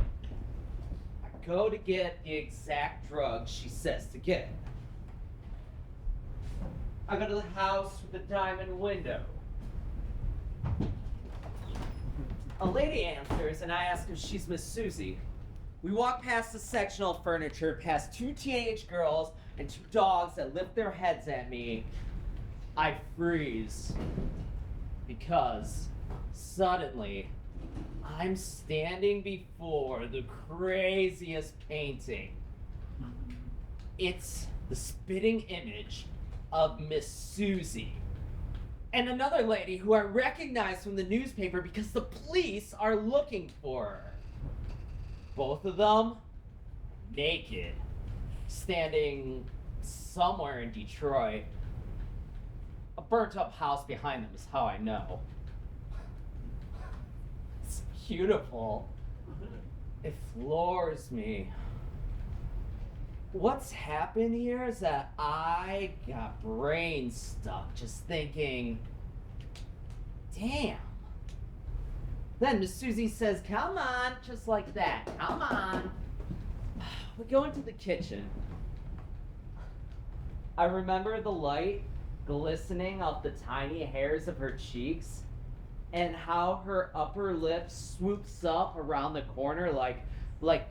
go to get the exact drug she says to get. I go to the house with the diamond window. A lady answers, and I ask if she's Miss Susie. We walk past the sectional furniture, past 2 teenage girls and 2 dogs that lift their heads at me. I freeze. Because suddenly, I'm standing before the craziest painting. It's the spitting image of Miss Susie. And another lady who I recognize from the newspaper because the police are looking for her. Both of them naked, standing somewhere in Detroit. A burnt up house behind them is how I know. It's beautiful. It floors me. What's happened here is that I got brain stuck just thinking, damn. Then Miss Susie says, come on, just like that, come on. We go into the kitchen. I remember the light glistening off the tiny hairs of her cheeks and how her upper lip swoops up around the corner like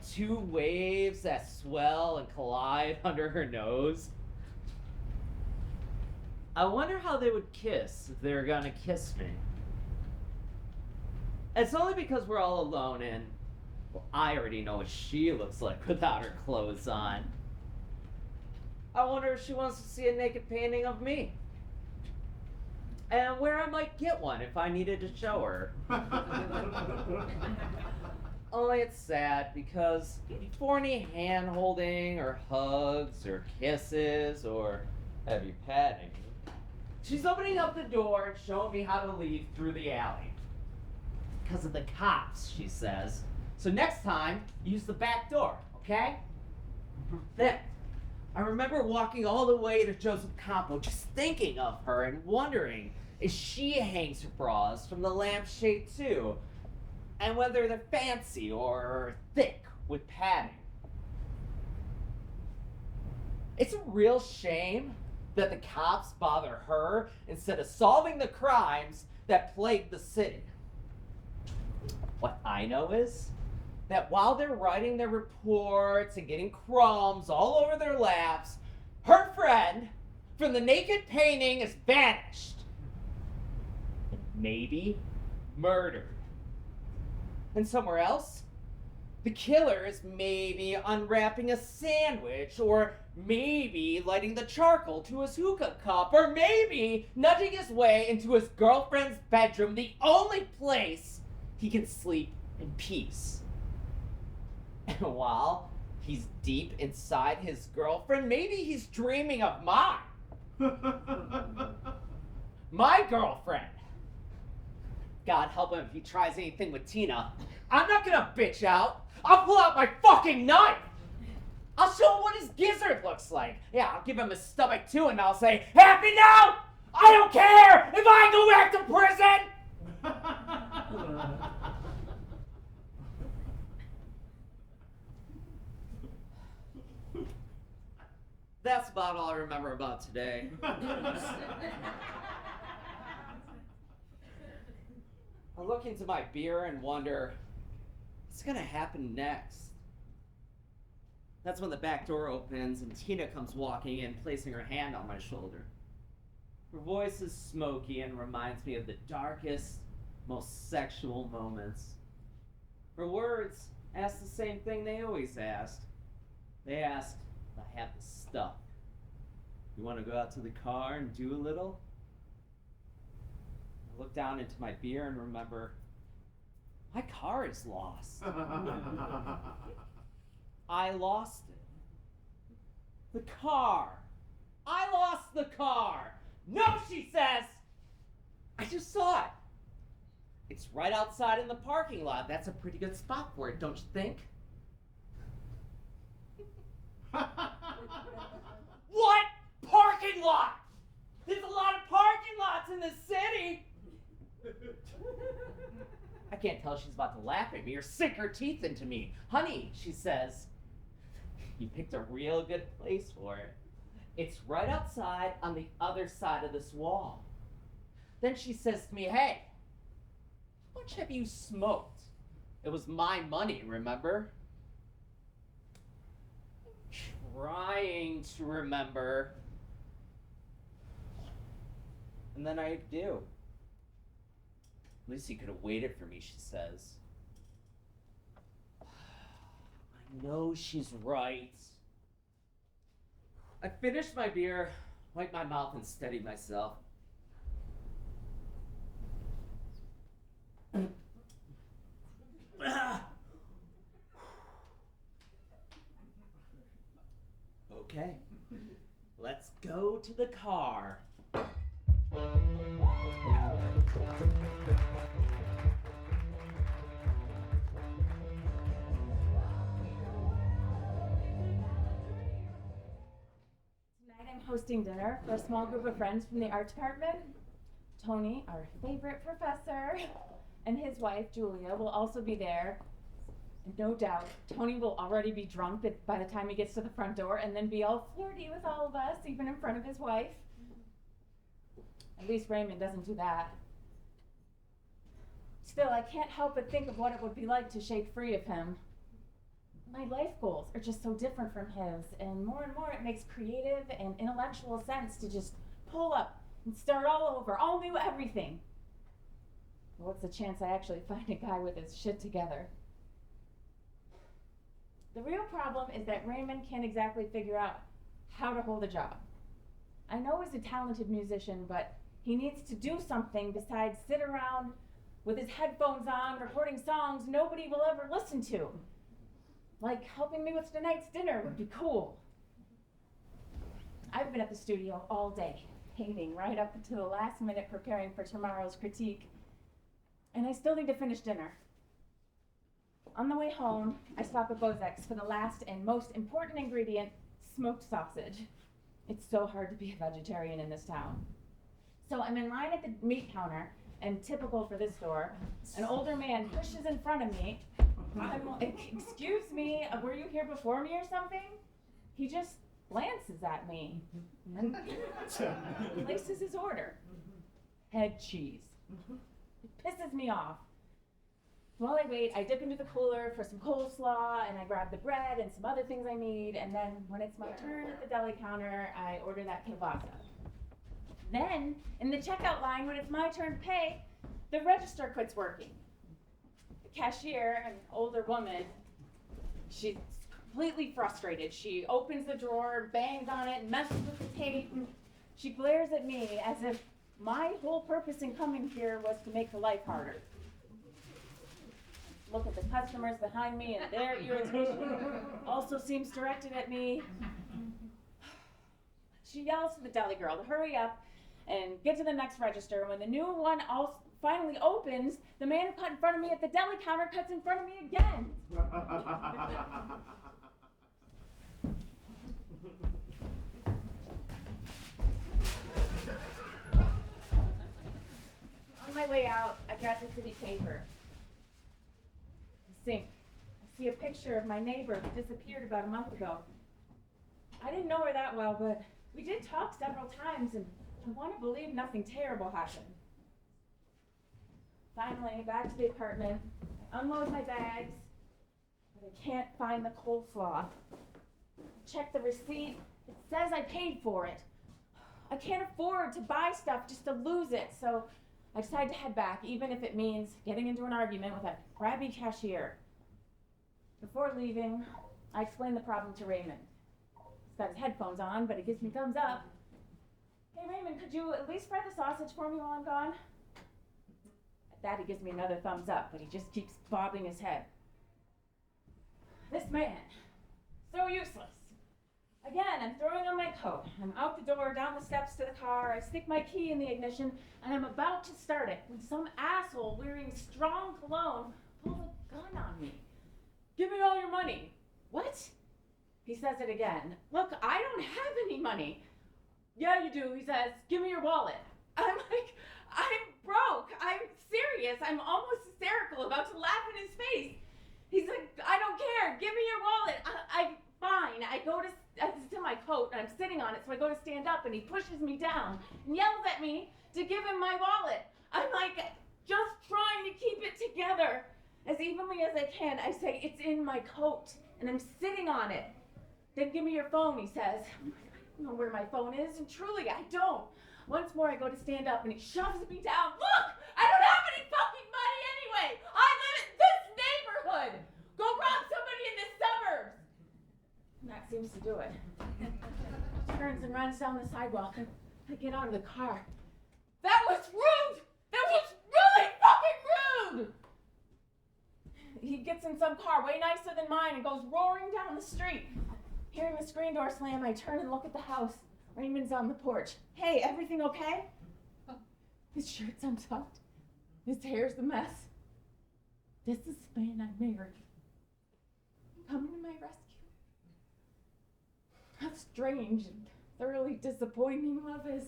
2 waves that swell and collide under her nose. I wonder how they would kiss if they were gonna kiss me. It's only because we're all alone and well, I already know what she looks like without her clothes on. I wonder if she wants to see a naked painting of me. And where I might get one if I needed to show her. Only it's sad because before any hand holding or hugs or kisses or heavy patting, she's opening up the door and showing me how to leave through the alley. Because of the cops, she says. So next time, use the back door, okay? Then, I remember walking all the way to Joseph Campo just thinking of her and wondering if she hangs her bras from the lampshade too, and whether they're fancy or thick with padding. It's a real shame that the cops bother her instead of solving the crimes that plague the city. What I know is that while they're writing their reports and getting crumbs all over their laps, her friend from the naked painting is vanished. And maybe murdered. And somewhere else, the killer is maybe unwrapping a sandwich, or maybe lighting the charcoal to his hookah cup, or maybe nudging his way into his girlfriend's bedroom, the only place he can sleep in peace. And while he's deep inside his girlfriend, maybe he's dreaming of mine. My girlfriend. God help him if he tries anything with Tina. I'm not gonna bitch out. I'll pull out my fucking knife. I'll show him what his gizzard looks like. Yeah, I'll give him his stomach too, and I'll say, happy now? I don't care if I go back to prison. That's about all I remember about today. I look into my beer and wonder, what's gonna happen next? That's when the back door opens and Tina comes walking in, placing her hand on my shoulder. Her voice is smoky and reminds me of the darkest, most sexual moments. Her words ask the same thing they always asked. They asked, I have the stuff. You want to go out to the car and do a little? I look down into my beer and remember, my car is lost. I lost it. The car. I lost the car. No, she says. I just saw it. It's right outside in the parking lot. That's a pretty good spot for it, don't you think? What parking lot? There's a lot of parking lots in this city. can't tell if she's about to laugh at me or sink her teeth into me. Honey, she says, you picked a real good place for it. It's right outside on the other side of this wall. Then she says to me, hey, how much have you smoked? It was my money, remember? Trying to remember. And then I do. At least you could have waited for me, she says. I know she's right. I finished my beer, wiped my mouth, and steadied myself. Okay, let's go to the car. Tonight I'm hosting dinner for a small group of friends from the art department. Tony, our favorite professor, and his wife, Julia, will also be there. And no doubt, Tony will already be drunk by the time he gets to the front door and then be all flirty with all of us, even in front of his wife. At least Raymond doesn't do that. Still, I can't help but think of what it would be like to shake free of him. My life goals are just so different from his, and more it makes creative and intellectual sense to just pull up and start all over, all new everything. What's the chance I actually find a guy with his shit together? The real problem is that Raymond can't exactly figure out how to hold a job. I know he's a talented musician, but he needs to do something besides sit around with his headphones on, recording songs nobody will ever listen to. Like helping me with tonight's dinner would be cool. I've been at the studio all day, painting right up until the last minute preparing for tomorrow's critique. And I still need to finish dinner. On the way home, I stop at Bozek's for the last and most important ingredient, smoked sausage. It's so hard to be a vegetarian in this town. So I'm in line at the meat counter, and typical for this store, an older man pushes in front of me. I'm like, excuse me, were you here before me or something? He just glances at me and places his order. Head cheese. It pisses me off. While I wait, I dip into the cooler for some coleslaw, and I grab the bread and some other things I need, and then when it's my turn at the deli counter, I order that kielbasa. Then, in the checkout line, when it's my turn to pay, the register quits working. The cashier, an older woman, she's completely frustrated. She opens the drawer, bangs on it, messes with the tape. She glares at me as if my whole purpose in coming here was to make her life harder. Look at the customers behind me, and their irritation also seems directed at me. She yells to the deli girl to hurry up and get to the next register. When the new one finally opens, the man who cut in front of me at the deli counter cuts in front of me again. On my way out, I grab the city paper. I see a picture of my neighbor who disappeared about a month ago. I didn't know her that well, but we did talk several times, and I want to believe nothing terrible happened. Finally, back to the apartment, I unload my bags, but I can't find the coleslaw. I check the receipt, it says I paid for it. I can't afford to buy stuff just to lose it, so I decide to head back, even if it means getting into an argument with a crabby cashier. Before leaving, I explain the problem to Raymond. He's got his headphones on, but he gives me thumbs up. Hey Raymond, could you at least fry the sausage for me while I'm gone? At that, he gives me another thumbs up, but he just keeps bobbing his head. This man, so useless. Again, I'm throwing on my coat. I'm out the door, down the steps to the car. I stick my key in the ignition, and I'm about to start it when some asshole wearing strong cologne pulls a gun on me. Give me all your money. What? He says it again. Look, I don't have any money. Yeah, you do, he says. Give me your wallet. I'm like, I'm broke. I'm serious. I'm almost hysterical, about to laugh in his face. He's like, I don't care. Give me your wallet. I'm fine. It's in my coat, and I'm sitting on it, so I go to stand up, and he pushes me down and yells at me to give him my wallet. I'm like, just trying to keep it together. As evenly as I can, I say, it's in my coat, and I'm sitting on it. Then give me your phone, he says. I'm like, I don't know where my phone is, and truly, I don't. Once more, I go to stand up, and he shoves me down. Look, I don't have any fucking money anyway. I live in this neighborhood. Go rob somebody in the suburbs. And that seems to do it. He turns and runs down the sidewalk, and I get out of the car. That was rude. That was really fucking rude. He gets in some car way nicer than mine and goes roaring down the street. Hearing the screen door slam, I turn and look at the house. Raymond's on the porch. Hey, everything okay? His shirt's untucked. His hair's a mess. This is the man I married. Coming to my rescue. How strange and thoroughly disappointing love is.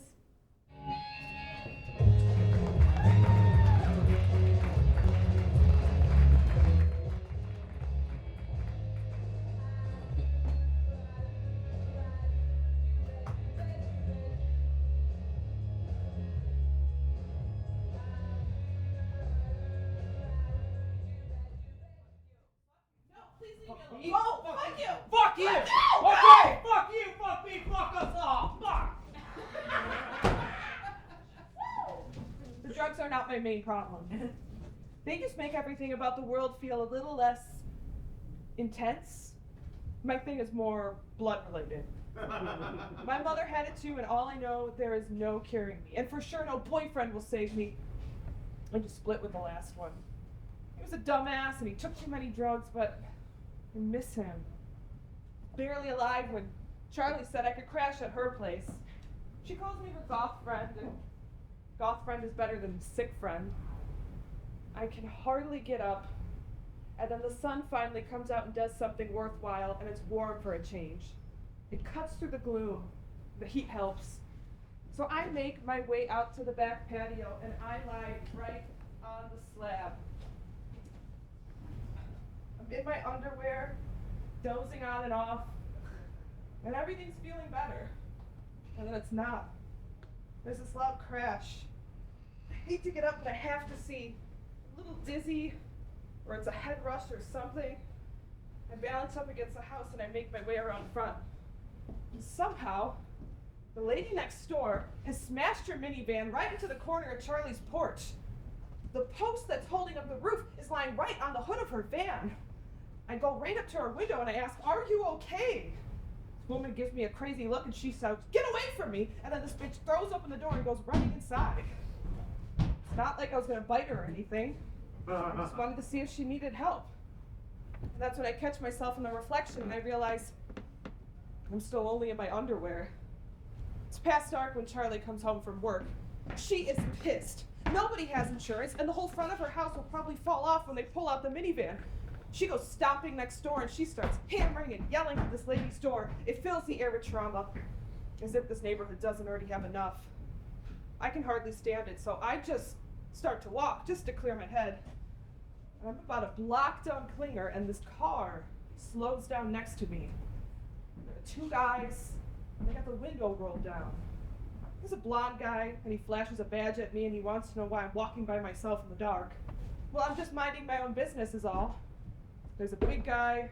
Oh, fuck you! Fuck you! Fuck you! Okay, fuck you, fuck me, fuck us all! Fuck! The drugs are not my main problem. They just make everything about the world feel a little less intense. My thing is more blood related. My mother had it too, and all I know, there is no curing me. And for sure, no boyfriend will save me. I just split with the last one. He was a dumbass, and he took too many drugs, but I miss him. Barely alive when Charlie said I could crash at her place. She calls me her goth friend, and goth friend is better than sick friend. I can hardly get up, and then the sun finally comes out and does something worthwhile, and it's warm for a change. It cuts through the gloom. The heat helps. So I make my way out to the back patio, and I lie right on the slab. I'm in my underwear, dozing on and off, and everything's feeling better. And then it's not. There's this loud crash. I hate to get up, but I have to see. A little dizzy, or it's a head rush or something. I balance up against the house and I make my way around front. And somehow, the lady next door has smashed her minivan right into the corner of Charlie's porch. The post that's holding up the roof is lying right on the hood of her van. I go right up to her window and I ask, "Are you okay?" This woman gives me a crazy look and she shouts, "Get away from me!" And then this bitch throws open the door and goes running inside. It's not like I was gonna bite her or anything. I just wanted to see if she needed help. And that's when I catch myself in the reflection and I realize I'm still only in my underwear. It's past dark when Charlie comes home from work. She is pissed. Nobody has insurance, and the whole front of her house will probably fall off when they pull out the minivan. She goes stomping next door and she starts hammering and yelling at this lady's door. It fills the air with trauma, as if this neighborhood doesn't already have enough. I can hardly stand it, so I just start to walk just to clear my head. And I'm about a block down Klinger, and this car slows down next to me. There are two guys, and they got the window rolled down. There's a blonde guy, and he flashes a badge at me, and he wants to know why I'm walking by myself in the dark. Well, I'm just minding my own business is all. There's a big guy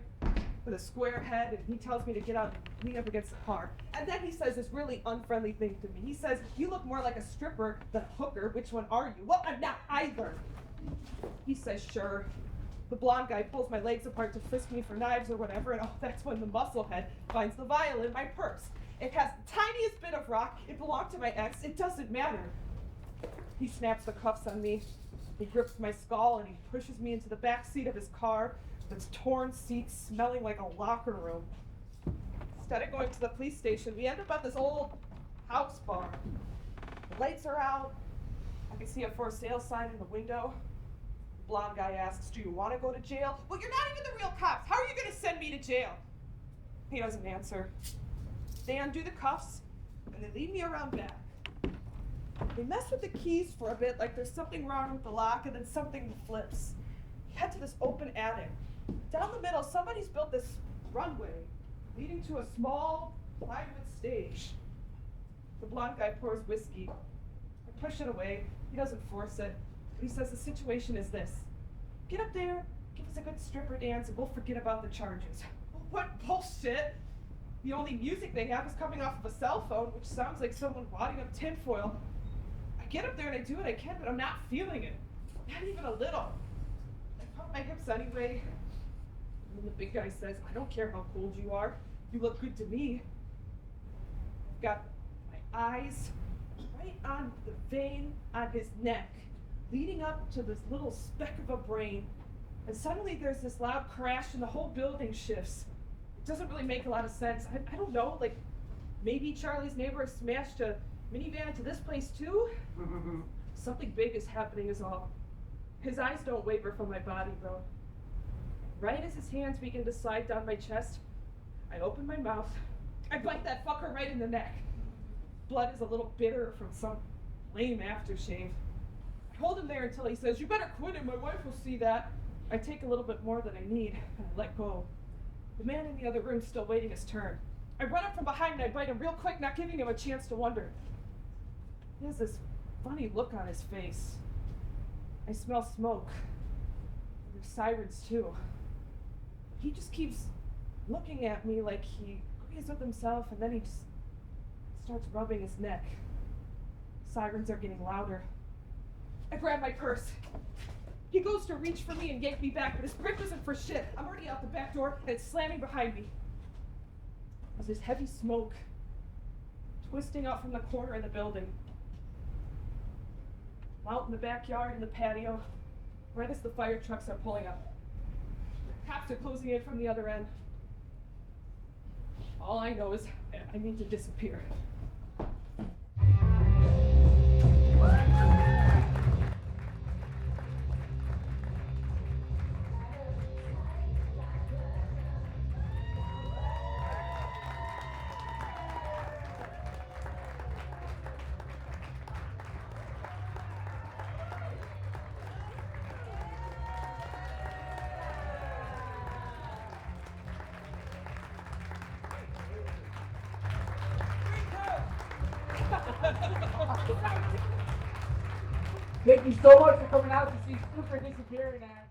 with a square head, and he tells me to get out and lean up against the car. And then he says this really unfriendly thing to me. He says, "You look more like a stripper than a hooker. Which one are you?" Well, I'm not either. He says, "Sure." The blonde guy pulls my legs apart to frisk me for knives or whatever, and that's when the musclehead finds the vial in my purse. It has the tiniest bit of rock. It belonged to my ex. It doesn't matter. He snaps the cuffs on me. He grips my skull and he pushes me into the back seat of his car. Its torn seats smelling like a locker room. Instead of going to the police station, we end up at this old house bar. The lights are out. I can see a for sale sign in the window. The blonde guy asks, "Do you want to go to jail?" "Well, you're not even the real cops. How are you going to send me to jail?" He doesn't answer. They undo the cuffs and they lead me around back. They mess with the keys for a bit, like there's something wrong with the lock, and then something flips. We head to this open attic. Down the middle, somebody's built this runway leading to a small plywood stage. The blonde guy pours whiskey. I push it away. He doesn't force it. But he says the situation is this. Get up there, give us a good stripper dance, and we'll forget about the charges. What bullshit! The only music they have is coming off of a cell phone, which sounds like someone wadding up tinfoil. I get up there and I do what I can, but I'm not feeling it. Not even a little. I pump my hips anyway. And then the big guy says, I don't care how cold you are. You look good to me. I've got my eyes right on the vein on his neck, leading up to this little speck of a brain. And suddenly there's this loud crash and the whole building shifts. It doesn't really make a lot of sense. I don't know, like maybe Charlie's neighbor smashed a minivan into this place too? Something big is happening is all. His eyes don't waver from my body though. Right as his hands begin to slide down my chest, I open my mouth. I bite that fucker right in the neck. Blood is a little bitter from some lame aftershave. I hold him there until he says, you better quit it, my wife will see that. I take a little bit more than I need, and I let go. The man in the other room's still waiting his turn. I run up from behind and I bite him real quick, not giving him a chance to wonder. He has this funny look on his face. I smell smoke. There's sirens too. He just keeps looking at me like he agrees with himself, and then he just starts rubbing his neck. Sirens are getting louder. I grab my purse. He goes to reach for me and yank me back, but his grip isn't for shit. I'm already out the back door, and it's slamming behind me. There's this heavy smoke twisting out from the corner of the building. I'm out in the backyard in the patio, right as the fire trucks are pulling up. The cops are closing in from the other end. All I know is I need to disappear. Thank you so much for coming out to see Stupor disappearing act.